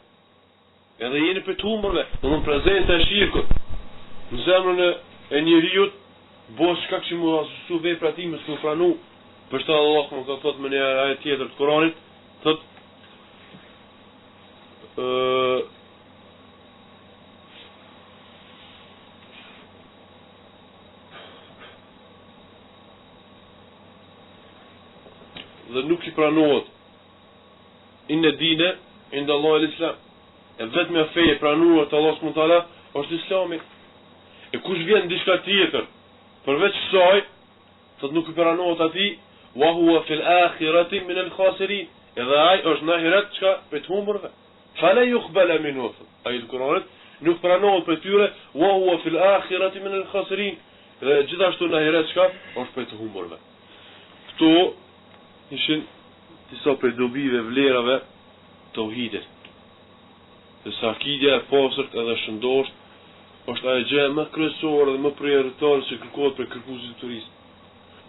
Edhe jeni për të humburve, domthonë prezenta e shirkut. Në zemrën e njeriu bosh çka që mu azhësu veprat ime s'u pranu. Për shkak Allah më ka thot me një ajet tjetër të Kuranit, thot dhe nuk i pranohet. Inna dine inda Allah el-Islam. E vetme feje pranuar të Allah subhanahu wa taala është Islami. E kush vjen diçka tjetër përveç kësaj, thot nuk i pranohet atij, wa huwa fil akhirati min al-khasirin. Edhe ai është në ahiret çka për të humburve. Fala yuqbala minhu. Ai Kur'anit nuk pranohet për tyre, wa huwa fil akhirati min al-khasirin. Dhe gjithashtu në ahiret çka është për të humburve. Këto ishin disa prej dobive vlerave të uhidit. Dhe sa akidja e pastërt edhe shëndosht është ajo gjë më kryesore dhe më prioritare që kërkohet për kërkuesit të turisë.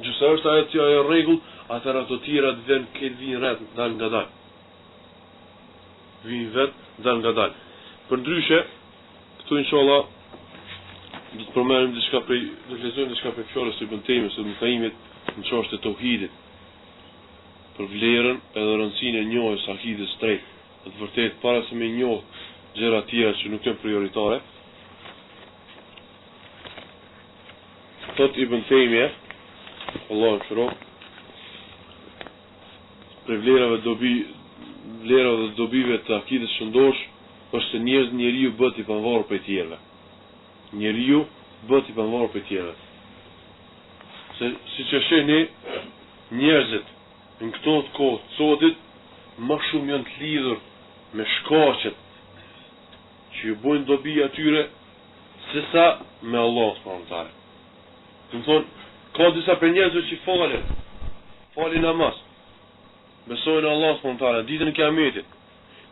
Nëse është ajo që ajo rregull, atëherë ato të tjera vinë rreth dal ngadal. Vinë vet dal ngadal. Përndryshe, këtu inshallah do të përmendim diçka prej, do të lexojmë diçka prej fjalës së Ibn Taymiyes së Mukaimit në çështën e tauhidit. Për vlerën edhe rëndësinë e njohjes së akidës drejt. Të vërtet para se me njoh gjëra tjera që nuk janë prioritare. Thot Ibn Taymiyes, Allahu shërof, për vlerave dhe dobive të akidës shëndosh, është se njeriu bëhet i pavarur prej tjerëve. Njeriu bëhet i pavarur prej tjerëve. Se siç e shihni, njerëzit në këto kohë të sotit më shumë janë të lidhur me shkaqet që ju bojnë dobi atyre sesa me Allah subhanahu wa taala. Do të thonë, ka disa për njerëzve që falin namaz, besojnë Allah subhanahu wa taala ditën e Kiametit.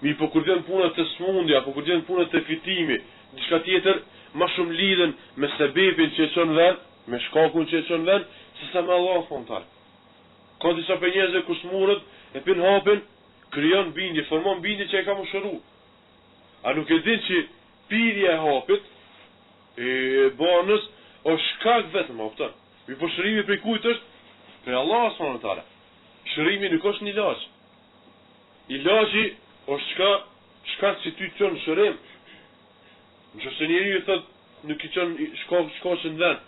Mi po kur vjen puna të smundja, po kur vjen puna të fitimi, diçka tjetër, më shumë lidhen me sebepin që e çon vend, me shkakun që e çon vend, sesa me Allah subhanahu wa taala. Ka disa për njerëzve kur smurët e pin hapin, krijon bindje, formon bindje që e ka mëshëru. A nuk e din që pirja e hapit e banës është shkak vetëm, opton. Mi po shërimi prej kujt është? Prej Allah subhanahu wa taala. Shërimi nuk është një ilaç. Ilaçi është shkak që ty të çon shërim. Nëse njeriu thot nuk i çon shkaqën vend.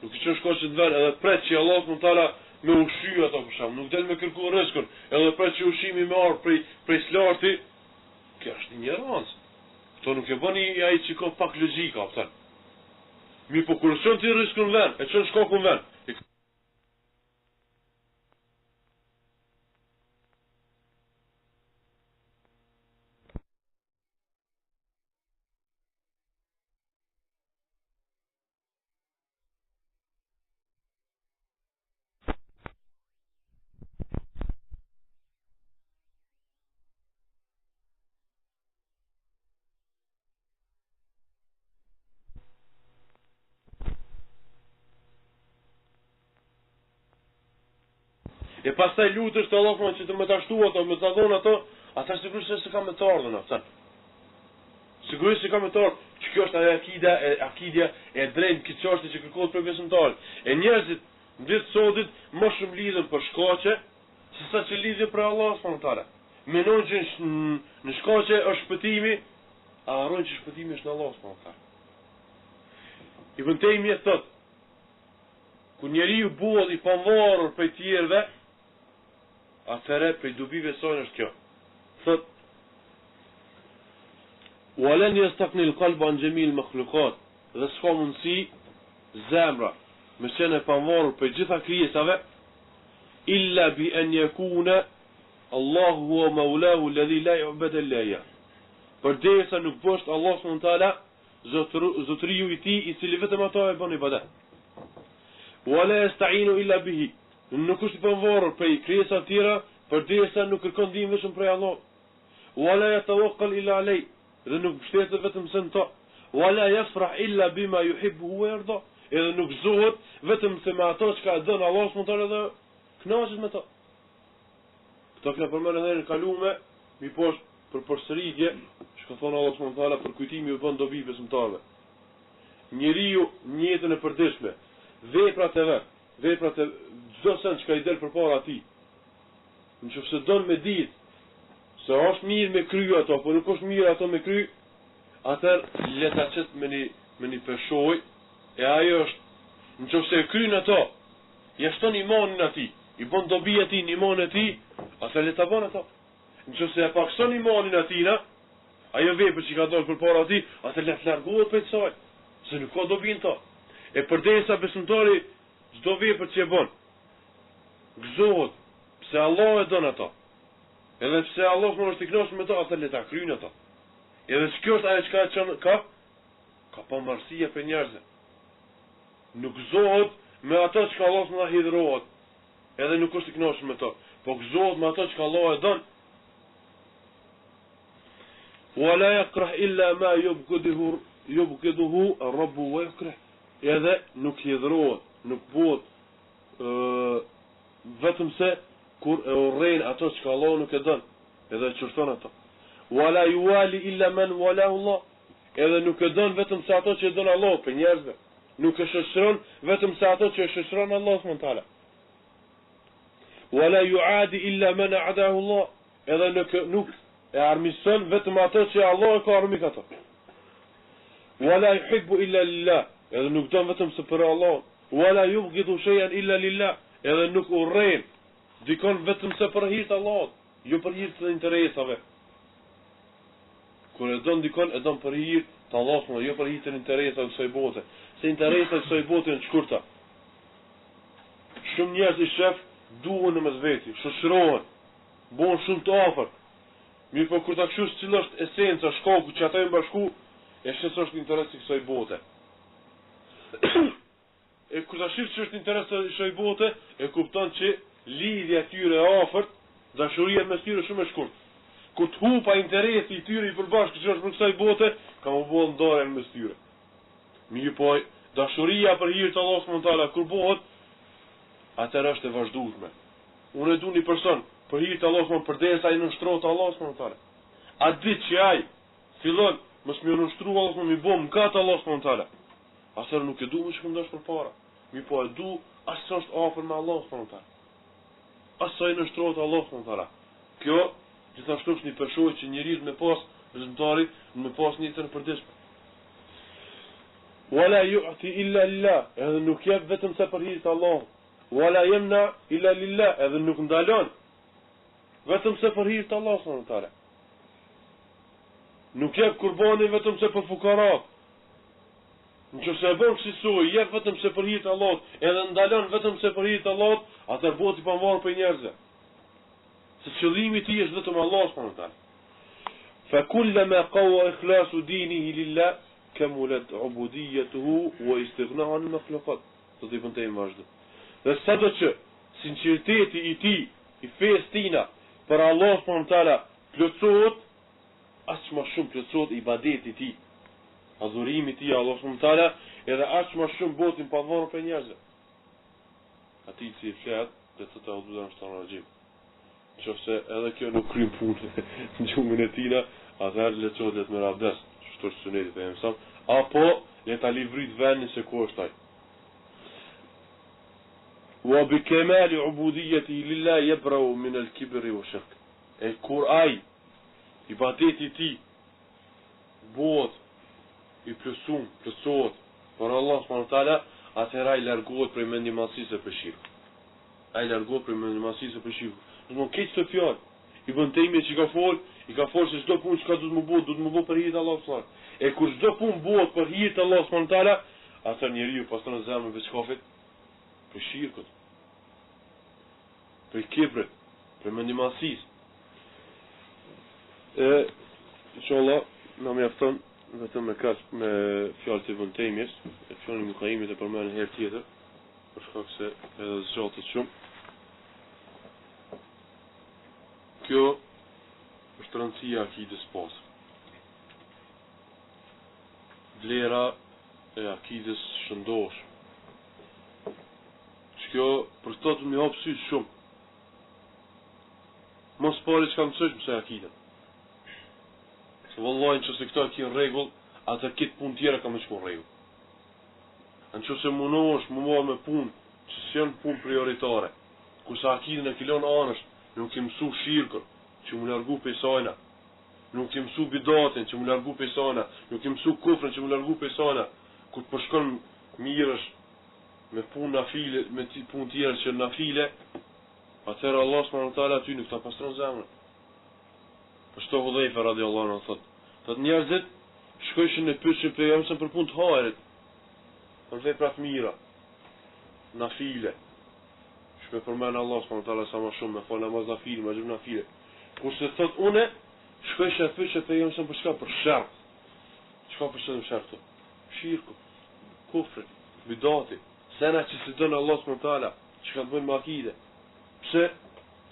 Nuk i çon shkaqën vend, edhe pret që Allah subhanahu wa taala me ushqy ato për shkak, nuk del me kërku rrezikun, edhe pret që ushqimi më ardh prej slarti. Kjo është një ignorancë. Kto nuk e bëni ai që ka pak logjika, opton. Mi po kur çon ti rrezikun vend, e çon shkakun vend. E pastaj lutesh te Allahu që të më ta shtuat ato, më ta dhon ato, ata sigurisht se ka më të ardhën atë. Sigurisht se ka më të ardhën. Kjo është ajo akidja e drejtë që çështja që kërkohet për besimtar. E njerëzit ditë sotit më shumë lidhen për shkaqe, sesa që lidhen për Allah subhanahu wa taala. Mendojnë që në shkaqe është shpëtimi, a harrojnë që shpëtimi është në Allah subhanahu wa taala. Ibn Taymiyes thotë, ku njeriu bëhet i pavarur prej tjerëve, atëre prej dobive saj është kjo. Thot, وَلَنْ يَسْتَقْنِ الْقَلْبَ عَنْ جَمِيعِ الْمَخْلُقَاتِ, dhe s'ka mundësi zemra me qenë e pavarur për gjitha krijesave, illa bi an yakuna Allahu huwa maulahu alladhi la yu'badu illa iyyah. Përderisa nuk bëhet Allah subhanahu wa taala zotriu i tij i cili vetëm ato e bën ibadet. Wala yasta'inu illa bihi. Nuk është i pavarur prej krijesa të tjera, përderisa nuk kërkon ndihmë vetëm prej Allah. Wala yatawakkal illa alayh. Dhe nuk mbështetet vetëm se në to. Wala yafrah illa bima yuhibbu wa yarda. Edhe nuk zohet vetëm se me ato që ka dhënë Allah subhanahu wa taala dhe kënaqet me to. Këto që përmend edhe në kalume, mi poshtë për përsëritje, që ka thonë Allah subhanahu wa taala për kujtimi u bën dobi besimtarëve. Njeriu në jetën e përditshme, veprat e çdo sen që ka i del përpara atij. Nëse don me ditë se është mirë me krye ato, po nuk është mirë ato me kry, atëherë le ta çet me një peshoj, e ajo është nëse e kryen ato, ja shton imanin atij. i bën dobi atij në imanin e tij, atëherë le ta bën ato. Nëse e pakson imanin atina, ajo vepër që ka dalë përpara atij, atëherë le të largohet prej saj, se nuk ka dobi në to. E përdesa besimtari çdo vepër që e bën, gëzohet pse Allah e don ato. Edhe pse Allah nuk është i kënaqur me to, atëherë le ta kryejnë ato. Edhe kjo është ajo çka ka pamarësia për njerëzve. Nuk gëzohet me ato që Allah më hidhrohet, edhe nuk është i kënaqur me to, po gëzohet me ato që Allah e don. Wala yakrah illa ma yubghiduhu ar-rabb wa yakrah. Edhe nuk hidhrohet, nuk bëhet vetëm se kur e urrejnë ato që Allah nuk e don, edhe e çurton ato. Wala yuwali illa man walahu Allah. Edhe nuk e don vetëm se ato që e don Allah për njerëzve. Nuk e shoqëron vetëm se ato që e shoqëron Allah subhanahu wa taala. Wala yuadi illa man a'dahu Allah. Edhe nuk e armison vetëm ato që Allah e ka armik ato. Wala yuhibbu illa lillah. Edhe nuk don vetëm se për Allah. Wala yubghidu shay'an illa lillah. Edhe nuk urrejn dikon vetëm se për hir të Allahut, jo për hir të interesave. Kur e don dikon, e don për hir të Allahut, jo për hir të interesave të kësaj bote. Se interesat e kësaj bote janë të shkurta. Shumë njerëz i shef duhen në mes veti, shoqërohen, bëhen shumë të afërt. Mirë, po kur ta kshosh cila është esenca, shkaku që ata janë bashku, e shesh është interesi i kësaj bote. E kur ta shif që është interesi i kësaj bote, e kupton që lidhja e tyre e afërt, dashuria mes tyre shumë e shkurtë. Kur të hupa interesi i tyre i përbashkët që është për kësaj bote, ka më bëhet ndarjen mes tyre. Mirë, po dashuria për hir të Allahut subhanahu wa taala kur bëhet, atëherë është e vazhdueshme. Unë e du një person për hir të Allahut subhanahu përderisa ai nënshtrohet Allahut subhanahu wa taala. A ditë që ai fillon mos më nënshtru Allahut subhanahu mi bëm kat Allahut subhanahu wa taala. Asër nuk e du më shkëndosh për para. Mi po e du asë që është afër me Allah subhanahu wa taala. Asë sa i nështrohet Allah subhanahu wa taala. Kjo gjithashtu është një përshoj që njeriu me pas rezultari, me pas një të në përdeshme. Wala yu'ti illa lillah, edhe nuk jep vetëm se për hir të Allahut. Wala yamna illa lillah, edhe nuk ndalon vetëm se për hir të Allahut subhanahu wa taala. Nuk jep kurbani vetëm se për fukarat. Nëse e bën kështu, jep vetëm se për hir të Allahut, edhe ndalon vetëm se për hir të Allahut, atëherë bëhet i pavarur për njerëzve. Se qëllimi i tij është vetëm Allah subhanahu wa taala. Fa kullama qawa ikhlasu dinihi lillah kamulat ubudiyatuhu wa istighna'u an makhluqat. Do të bëntej vazhdo. Dhe sado që sinqeriteti i tij, i fesë tina për Allah subhanahu wa taala plotësohet, as më shumë plotësohet ibadeti i tij. Adhurimi ti Allah subhanahu wa taala, edhe aq më shumë botin pa varur për njerëzve. Ati si flet, dhe të të audhudan shtanë rajim. Qofse edhe kjo nuk krym punë në gjumën e tina, atëherë leçohet me rabdes, çështë është sunetit e mësam, apo le ta livrit vendin se ku është ai. Wa bi kamali ubudiyati lillah yabra'u min al-kibri wa shirk. E kur ai ibadeti i tij bëhet i plësohet për Allah subhanahu wa taala, atëherë ai largohet prej mendimallësisë për shirk. Ai largohet prej mendimallësisë për shirk. Nuk keq të fjalë. I bën temi që i ka fol se çdo punë që do të më bëj për hir të Allahut subhanahu. E kur çdo punë bëhet për hir të Allahut subhanahu wa taala, atëherë njeriu pastron zemrën veç kafit për shirkut. Për kibrit, për mendimallësisë. Inshallah, na mjafton vetëm me kas me fjalët e vëntejmjes, e fjalën e Mukaimit e përmendën herë tjetër, për shkak se edhe zgjatet shumë. Kjo është rëndësia e akidës pas. Vlera e akidës shëndosh. Kjo për të të më hap sy shumë. Mos pari që kam mësojsh mësoj akidën. Se vëllajnë që se këta ki në regull, atër kitë pun tjera ka me shku në regull. Në që se munosh më marrë me pun, që se janë pun prioritare, kusa akidën e kilon anësht, nuk ke mësu shirkër, që më largu pesajna, nuk ke mësu bidatin, që më largu pesajna, nuk ke mësu kufrën, që më largu pesajna, ku të përshkon mirësh me pun na file, me pun tjera që na file, atëherë Allah subhanahu wa taala aty nuk ta pastron zemrën. Për shto Hudhaifa radiallahu anhu thotë njerëzit shkojshin në pyetjen pejgamberit për punë të hajrit, për vepra të mira, nafile. Shkoj përmend Allah subhanahu wa taala sa më shumë me fal namaz nafile, me gjum nafile. Kurse thot unë shkojsha pyetja pejgamberit për çka? Për sherr. Çka për çfarë sherr këtu? Shirku, kufri, bidati. Sena që se donë Allah subhanahu wa taala, që ka të bëjnë me akide. Pse?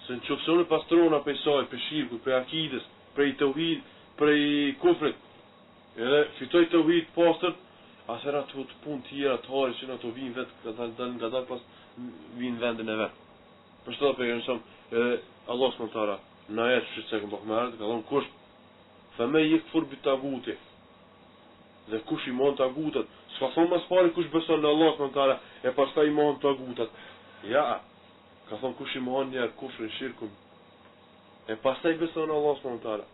Se në qofse unë pastrona për saj, për shirku, për akides, për i tauhid, për i kufrit, edhe fitoj tauhid pastër, atëra të punë tjera të harë që në të vinë vetë, nga dalë pas vinë vendin e vetë. Për shtë da për e nësëm, edhe Allah subhanahu wa taala, në ajet që se këmë bëhmerët, ka thonë kush, fe me jekfur bi taguti, dhe kush i mon tagutat, s'ka thonë mas pari kush beson në Allah subhanahu wa taala, e pastaj i mon tagutat. Ja, ka thonë kush i mon njerë kufrin, shirkun, e pastaj beson në Allah subhanahu wa taala.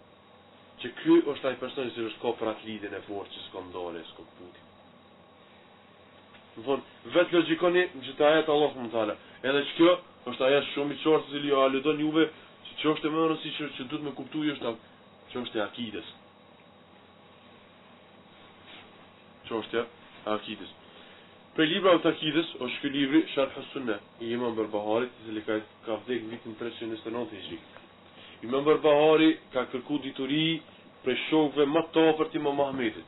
Që ky është ai personi që është ka për atë lidhjen e fortë që s'ka ndale, s'ka puti. Në fund, vetë logjikoni që të ajet Allah subhanahu wa taala. Edhe që kjo është ajet shumë i qartë cili ju aludon juve që është më e rëndësishme që duhet me kuptuar është çështja e akides. Çështja e akides. Për libra të akides është ky libri Sharh as-Sunnah i Imam Barbaharit, i cili ka vdekur në vitin 329 Hijri. Imam Barbahari ka kërku dituri për shokëve më të afërt të Imam Ahmedit.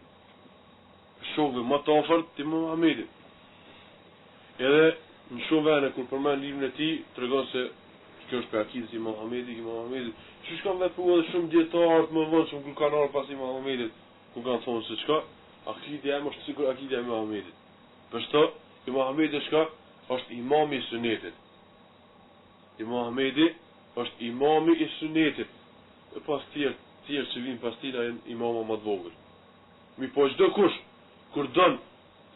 Shokëve më të afërt të Imam Ahmedit. Edhe në shumë vene kur përmend librin e tij tregon se kjo është për akides Imam Ahmedit, që shkon vepruar edhe shumë dietar më vonë shumë kur kanë ardhur pas Imam Ahmedit, ku kanë thonë se çka akide jam është sikur akide e Imam Ahmedit. Për shto Imam Ahmedi është imami i sunetit. Imam Ahmedi është imami i sunetit. E pas tjerë që vinë pas tina janë imama më të vogël. Mi po çdo kush kur don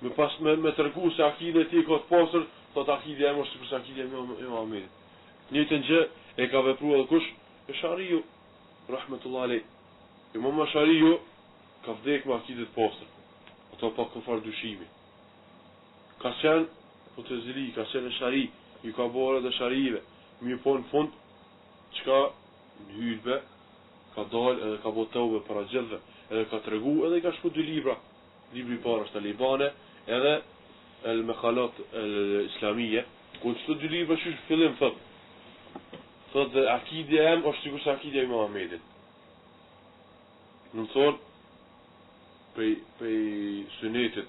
me tregu se akide e tij ka të pastër, thot akide jam është sikur akide e Imam Ahmedit. Njëjtën gjë e ka vepruar edhe kush? Shariu rahmetullahi alayh. Imam Shariu ka vdekur me akide të pastër. Ato pa kufar dyshimi. Ka qenë Mutezili, ka qenë Shari, i ka bërë edhe Sharive. Mi po në fund, qka në hylbe, ka dalë edhe ka bo të ube para gjithve, edhe ka të regu, edhe i ka shku dy libra. Libri parë është Talibane, edhe El Mekhalat El Islamije, ku në qëto dy libra që shë fillim, thot dhe akidja em është sikur se akidja i Imam Ahmedit. Në më thonë, prej sunetit,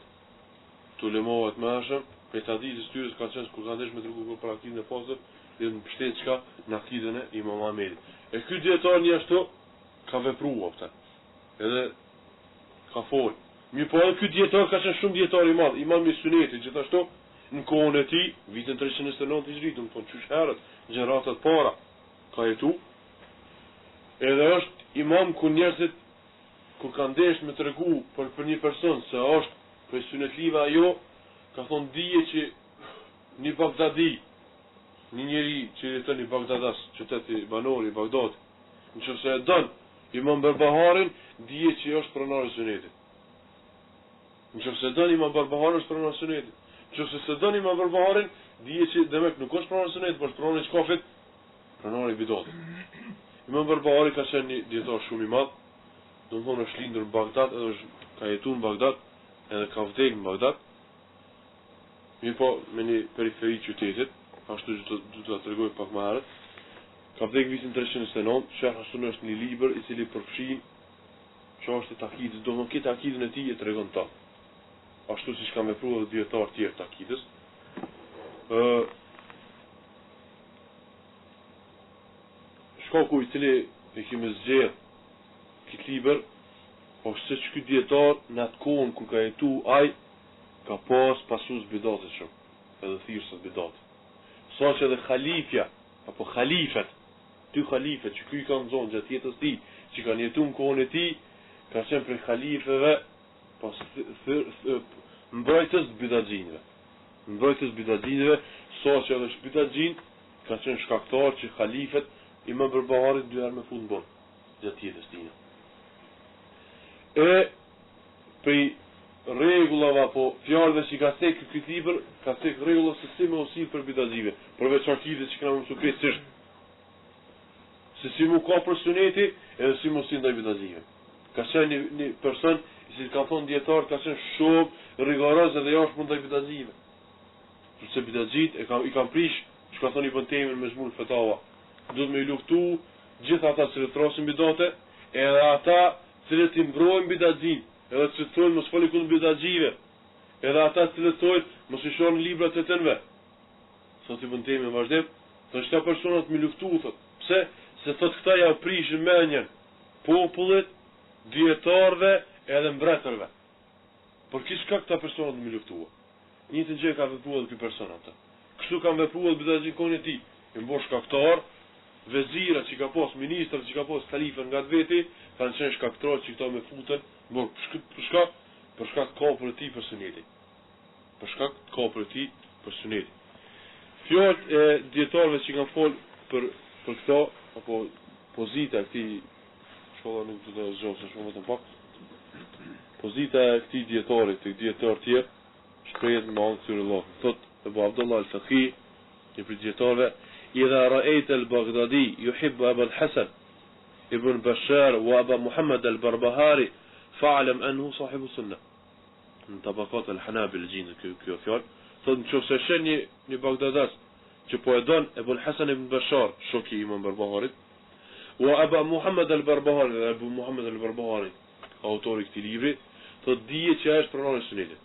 të ulemohet më ashëm, për të hadithit tyres ka qenë kur kanë desh me treguar për akidën e pastër, dhe në mbështet çka në akidën e Imam Ahmedit. E ky dietar një ashtu ka vepruar këtë. Edhe ka fol. Mirë po edhe ky dietar ka qenë shumë dietar i madh, imam i sunetit, gjithashtu në kohën e tij, vitin 329 Hijri, do të thonë çysh herët, gjeneratat para ka jetu. Edhe është imam ku njerëzit kur kanë desh me tregu për një person se është për sunetlive ajo, ka thonë dije që një Bagdadi, një njeri që jeton i Bagdadas, qyteti banor i Bagdadit, nëse e don Imam Barbaharin, dije që është pronar i sunetit. Nëse don Imam Barbaharin është pronar i sunetit. Nëse se don Imam Barbaharin, dije që demek nuk është pronar i sunetit, por është pronar i shkafit, pronar i bidatit. Imam Barbahari ka qenë një dietar shumë i madh, do të thonë është lindur në Bagdad, edhe ka jetuar në Bagdad, edhe ka vdekur në Bagdad. Mirë po, me një periferi qytetit, ashtu që du të tregoj pak më herët, ka vdekur vitin 329, Sharh as-Sunnah është një libër i cili përfshin çështjet e akidës, do të thonë këtë akidën e tij e tregon ta. Ashtu siç kanë vepruar edhe dietar të tjerë të akidës. Shkaku i cili e kemi zgjedh këtë libër është se që këtë dietar në atë kohën kur ka jetu ai ka pasus bidatit shumë, edhe thirrsat bidatit. Sa që edhe khalifja, apo khalifet, dy khalifet që ky kanë zonë gjatë jetës tij, që kanë jetu në kohën e tij, ka qenë prej khalifeve pas mbrojtës bidatxhinëve. Mbrojtës bidatxhinëve, sa që edhe bidatxhin ka qenë shkaktar që khalifet Imam Barbaharit dy herë me fund bon gjatë jetës tij. E prej rregullave apo fjalëve që ka tek ky libër, ka tek rregulla se si me usil për bidaxive, përveç akide që kanë mësuar krejtësisht. Se si mu ka për suneti, edhe si mu si ndaj bidaxive. Ka qenë një person, si ka thonë dietar, ka qenë shumë rigoroz edhe jashtë ndaj bidaxive. Sepse bidaxit i kanë prish, që ka thonë Ibn Taymi me Mezmul Fatawa, duhet me luftu gjithë ata që trosin bidate, edhe ata që i mbrojnë bidaxin, edhe që thonë mos foli kundër bidaxive, edhe ata që thonë mos i shohin librat e tënve. Sot Ibn Taymi vazhdim, të shta personat me luftu, thot. Pse? Se thot këta ja prishin menjen popullit, dietarëve edhe mbretërve. Por kiska këta personat me luftua. Një të gjë ka vepruar ky person ata. Kështu kanë vepruar bidaxhikon e tij. I mbosh shkaktar, vezira që ka pas, ministrat që ka pas, kalifën nga veti, kanë qenë shkaktarë që këto me futen, për shkak të kopër e tij për sunetin. Për shkak të kopër e tij për sunetin. Fjalët e dietarëve që kanë fol për këto, apo pozita e këtij, shkolla nuk do të zgjosë shumë vetëm pak. Pozita e këtij dietarit, të dietar tjerë, shprehet në Allah. Thot Abu Abdullah al-Faqih, një prej dietarëve, "Idha ra'ayta al-Baghdadi yuhibbu Abu al-Hasan ibn Bashar wa Abu Muhammad al-Barbahari fa'lam annahu sahibu sunnah." Në tabakat al-Hanabil gjinë kjo fjalë. Thot nëse shen një Bagdadas që po e don Abu al-Hasan ibn Bashar, shoki i Imam Barbaharit, wa Abu Muhammad al-Barbahari, Abu Muhammad al-Barbahari, autori i këtij libri, thot dije që ai është pronari i sunetit.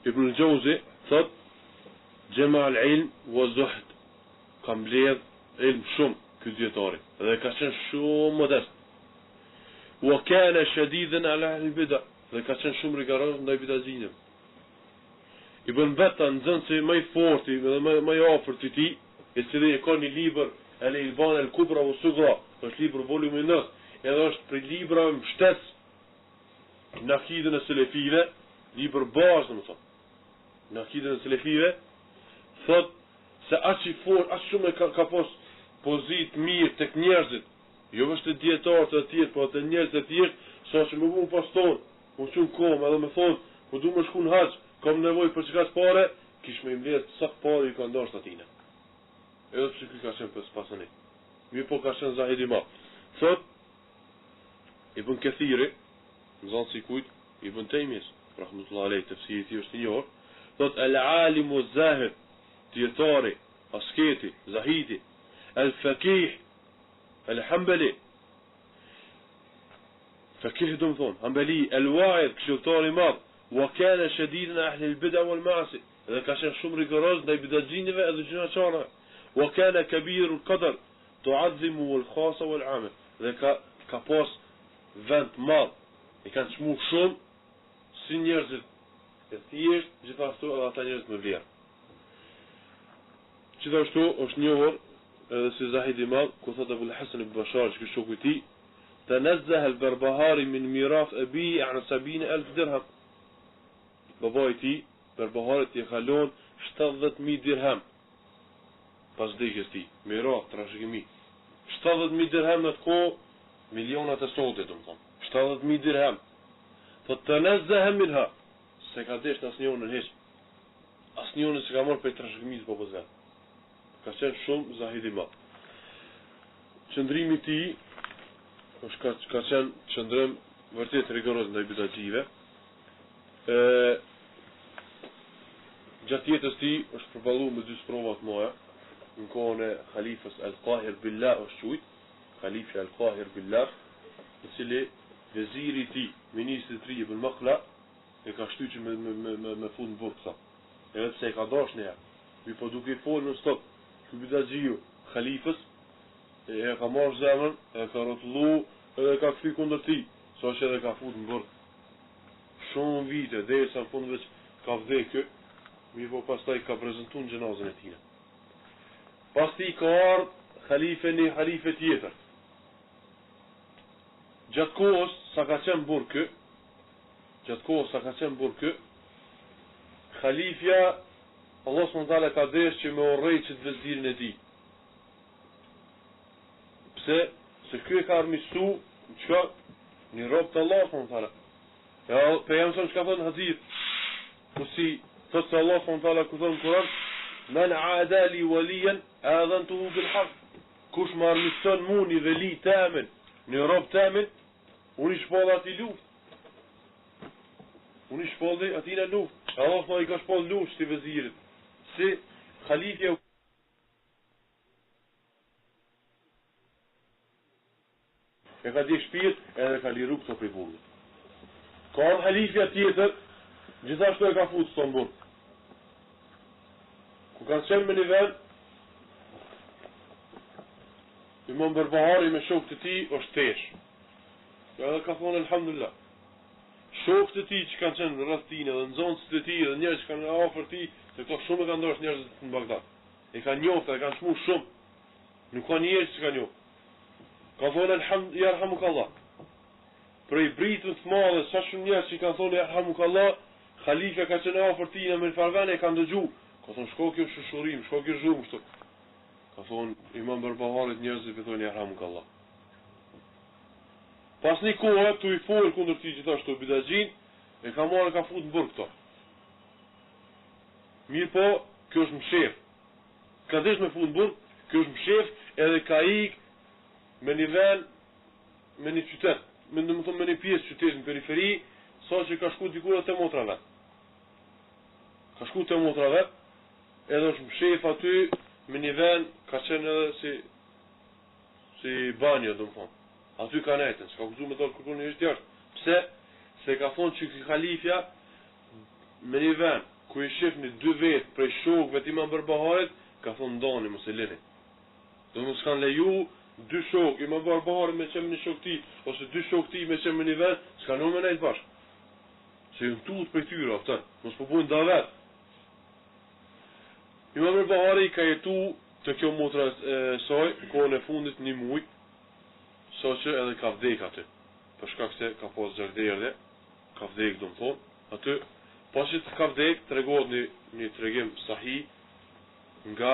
Ibn al-Jawzi thot Jama al-ilm wa zuhd, ka mbledh ilm shumë ky dietari dhe ka qenë shumë modest. Wa kana shadidan ala al-bid'a, dhe ka qenë shumë rigoroz ndaj bidaxhinëve. Ibn Battah nxënësi më i fortë dhe më i afërt i tij, i cili e ka një libër al-Ilban al-Kubra wa Sughra, është libër volumi 9, edhe është prej librave mbështetës në akidën e selefive, libër bazë domethënë. Në akidën e selefive thot se aq i fortë, aq shumë ka pas pozitë mirë tek njerëzit, jo vetëm dietarë të tjerë, por të njerëz të tjerë, sa që më vun pastor, më çun kom edhe më thon, po du më shku në haxh, kam nevojë për çka pare, kish më mbledh sa parë i ka ndosh atina. Edhe pse ky ka qenë pas pasoni. Mi po ka qenë zahidi ma. Thot Ibn Kathiri, nëzënë si kujt, Ibn Taymis, rahmetullahi alayhi, tafsiri i tij është i njohur, thot al-alimu zahid, dietari, asketi, zahidi, al-faqih, al-hanbali, faqih do të thonë, hanbali, al-wa'id, këshilltari i madh, wa kana shadidan ahli al-bid'a wal-ma'asi, dhe ka qenë shumë rigoroz ndaj bidaxhinëve edhe gjinaqarëve. Wa kana kabir al-qadr, tu'azzimu al-khassa wal-'am, dhe ka pas vend madh, i kanë çmu shumë si njerëzit e thjesht, gjithashtu edhe ata njerëz me vlerë. Gjithashtu është njohur edhe si zahid i madh, ku thot Abu al-Hasan ibn Bashar, që shoku i tij, tanazzaha al-Barbahari min mirath abi an 70,000 dirham. Babai i tij, Barbaharit i kalon 70,000 dirham pas vdekjes tij, mirath trashëgimi. 70,000 dirham në atë kohë, milionat e soldit, domethënë. 70,000 dirham. Thot tanazzaha minha, se ka desh asnjëun në hiç. Asnjëun që ka marrë për trashëgimisë popullat. Ka qenë shumë zahid i madh. Qëndrimi i tij ka qenë qëndrim vërtet rigoroz ndaj bidaxhive. Gjatë jetës tij është përballuar me dy sprova të mëdha. Në kohën e Khalifës Al-Qahir Billah është quajtur, Khalifi Al-Qahir Billah, i cili veziri i tij, ministri i tij Ibn Maqla, e ka shtyqur me fund bursa. Edhe pse e ka dashur ne. Mi po duke i folur në stop, ky bidaxhiu Khalifës e ka marrë zemrën, e ka rrotullu, edhe ka kthy kundër tij, sa që edhe ka futur në burg. Shumë vite derisa në fund veç ka vdekur, mi po pastaj ka prezantuar në xhenazën e tij. Pas ti ka ardhur një halife tjetër. Gjatë kohës sa ka qenë burg kë, Khalifja Allah s.w.t. ka desh që me urrejt vezirin e tij. Pse? Se ky e ka armiqsu çka një rob të Allah, ja, për jam që ka thënë hadith, ku si, thëtë se Allah, ku thënë në Kuran, men adali walijen, adhen të hu bil haq, kush më armiston mu një veli të amin, një rob të amin, unë i shpallë ati luft. Unë i shpallë ati në luft. Allah më i ka shpallë luft shti vezirit. Si khalifja e ka djek shpirt edhe ka liru këto prej burgët. Ka në khalifja tjetër, gjithashtu e ka futë së mbun. Ku kanë qenë me një vend, Imam Berbahari me shokët e ti është tesh. Edhe ka thonë alhamdulillah. Shokët e ti që kanë qenë në rreth tij dhe nxënësit e tij dhe njerëz që kanë afër tij, se këto shumë e kanë ndosh njerëz në Bagdad. E kanë njohur, e kanë shmu shumë. Nuk ka njerëz që kanë njohur. Ka thonë alhamdulillah, yarhamukallah. Prej britën të madhe, sa shumë njerëz që kanë thonë yarhamukallah, Khalifa ka qenë afër tij në Farvane e kanë dëgju. Ka thonë shko kjo shushurim, shko kjo zhurmë kështu. Ka thonë Imam Berbaharit njerëzit i thonë yarhamukallah. Pas një kohë tu i folë kundër ti gjithashtu bidaxhin, e ka marrë ka fut në burg këto. Mirë po, kjo është mshef. Ka desh me fut në burg, kjo është mshef edhe ka ik me një vend, me një qytet, me një pjesë qytet në periferi, sa që ka shku dikura të motrave. Ka shku të motrave, edhe është mshef aty, me një vend, ka qenë edhe si banjo, dhe më thonë. Aty ka nejtën, s'ka këzu me thonë kërkur një ishtë jashtë. Pse? Se ka thonë që këj khalifja, me një vend, ku i shif një 2 vetë prej shokëve të Imam Berbaharit, ka thonë ndani, mos e lini. Dhe më s'kan leju 2 shokë, Imam Berbaharit me qenë një shokë ti, ose 2 shokë ti me qenë një vend, s'ka në me nejtë bashkë. Se jënë tutë për tyra, aftën, mos po bujnë da vetë. Imam Berbahari ka jetu të kjo motra saj, kohën e fundit një muj, sa që edhe ka vdek aty. Për shkak se ka pas gjarderde, ka vdek do më thonë, aty, pas që ka vdek, të regohet një tregim sahi nga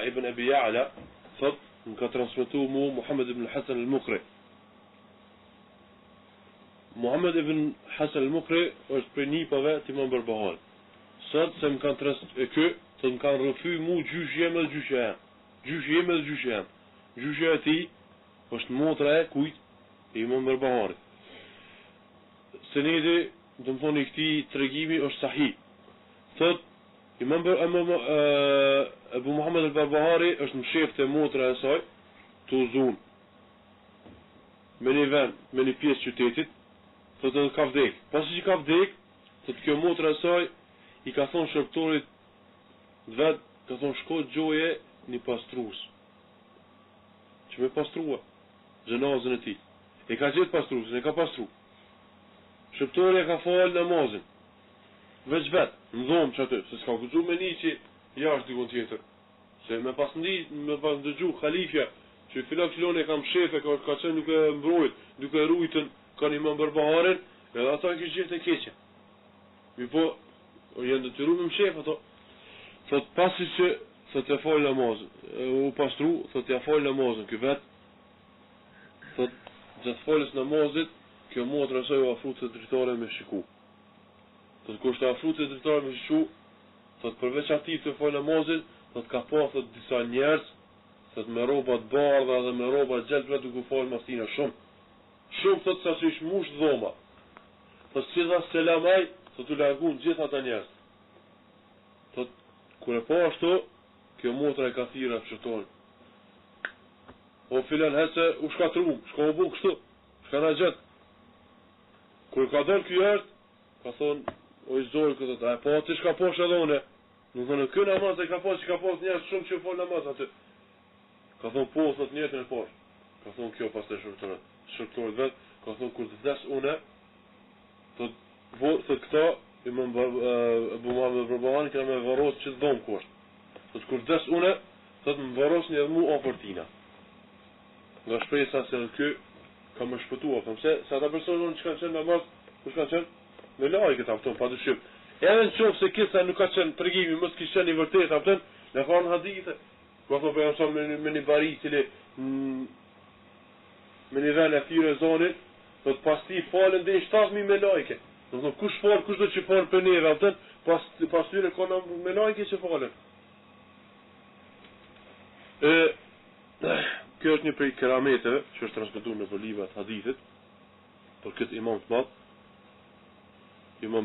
Ibn Abi Ya'la, thot, më ka transmetu mu Muhammed ibn Hasan al-Mukri. Muhammed ibn Hasan al-Mukri është prej nipave të Imam Berbahari. Sot se më kanë të më kanë rëfy mu gjyshje me dhe gjyshje jam. Gjyshje me dhe gjyshje jam. Gjyshje e ti është motra e kujt e Imam Berbahari. Senedi, dhe më thonë i këti tregimi është sahi. Thot, Abu Muhammed al-Berbahari është më shef të motra e saj, të uzun. Me një vend, me një pjesë qytetit, thot edhe ka vdek. Pasi që ka vdek, thot kjo motra e saj, i ka thonë shërptorit vet, ka thonë shko gjoje një pastrus që me pastrua gjenazën e ti, e ka gjithë pastrusin, e ka pastru. Shërptorit e ka falë namazin veç vet, në dhomë që aty, se s'ka gëzu me një që jashtë dikon tjetër, se me pas ndëgju khalifja që filak qilon e kam shefe, ka qenë duke mbrojt, duke rujtën ka një Imam Berbaharin, edhe ata kështë gjithë e keqe. Mi po janë detyruar me mshef ato. Thot pasi që thot ja fal namazin, u pastru, thot ja fal namazin, ky vet. Thot gjatë falës namazit, kjo motra saj u afru te dritare me shiku. Thot kur është afru te dritare me shiku, thot përveç atij të fal namazin, thot ka pa thot disa njerëz, thot me rroba të bardha dhe me rroba gjelbra duke fal mastina shumë. Shumë thot sa që ish mush dhoma. Thot si dha selamaj, thot u largun gjithë ata njerëz. Thot, kur e pa ashtu, kjo motra e ka thira fshëton. O filan hese u shkatru, shka u bu kështu, shka na gjët. Kur ka dërë kjo jashtë, ka thonë, o i zdojë këtë, a e pa të shka posh edhe une. Nuk thonë, kjo namaz e ka pas që ka pas njerëz shumë që fol namaz aty. Ka thonë, po, thot njetën e posh. Ka thonë, kjo pas të shërptorit vetë, ka thonë, kur të vdes une, thot këta, Imam Abu Muhammed Berbahari këna me varos që të dhomë kështë. Thot kur vdes une, thot më varos një edhe mu ofertina. Nga shpresa se kjo ka më shpëtua, se ata personë që kanë qenë namaz, kush kanë qenë? Me lajke ta afton, pa dyshim. Edhe në qofë se kisa nuk ka qenë tregimi, mos kishë qenë i vërtet, apëtën, në thonë hadithe. Ka thonë për jam me një bari cili me një ven e thyrë e zonit, do të pas ti falen dhe 7.000 me lajke. Do të thonë, kush falë, kush do që falë për neve, apëtën, pas tyre ka në me lajke që falen. Kjo është një prej kerameteve, që është transmetuar në për librat hadithit, për këtë imam të madh. Imam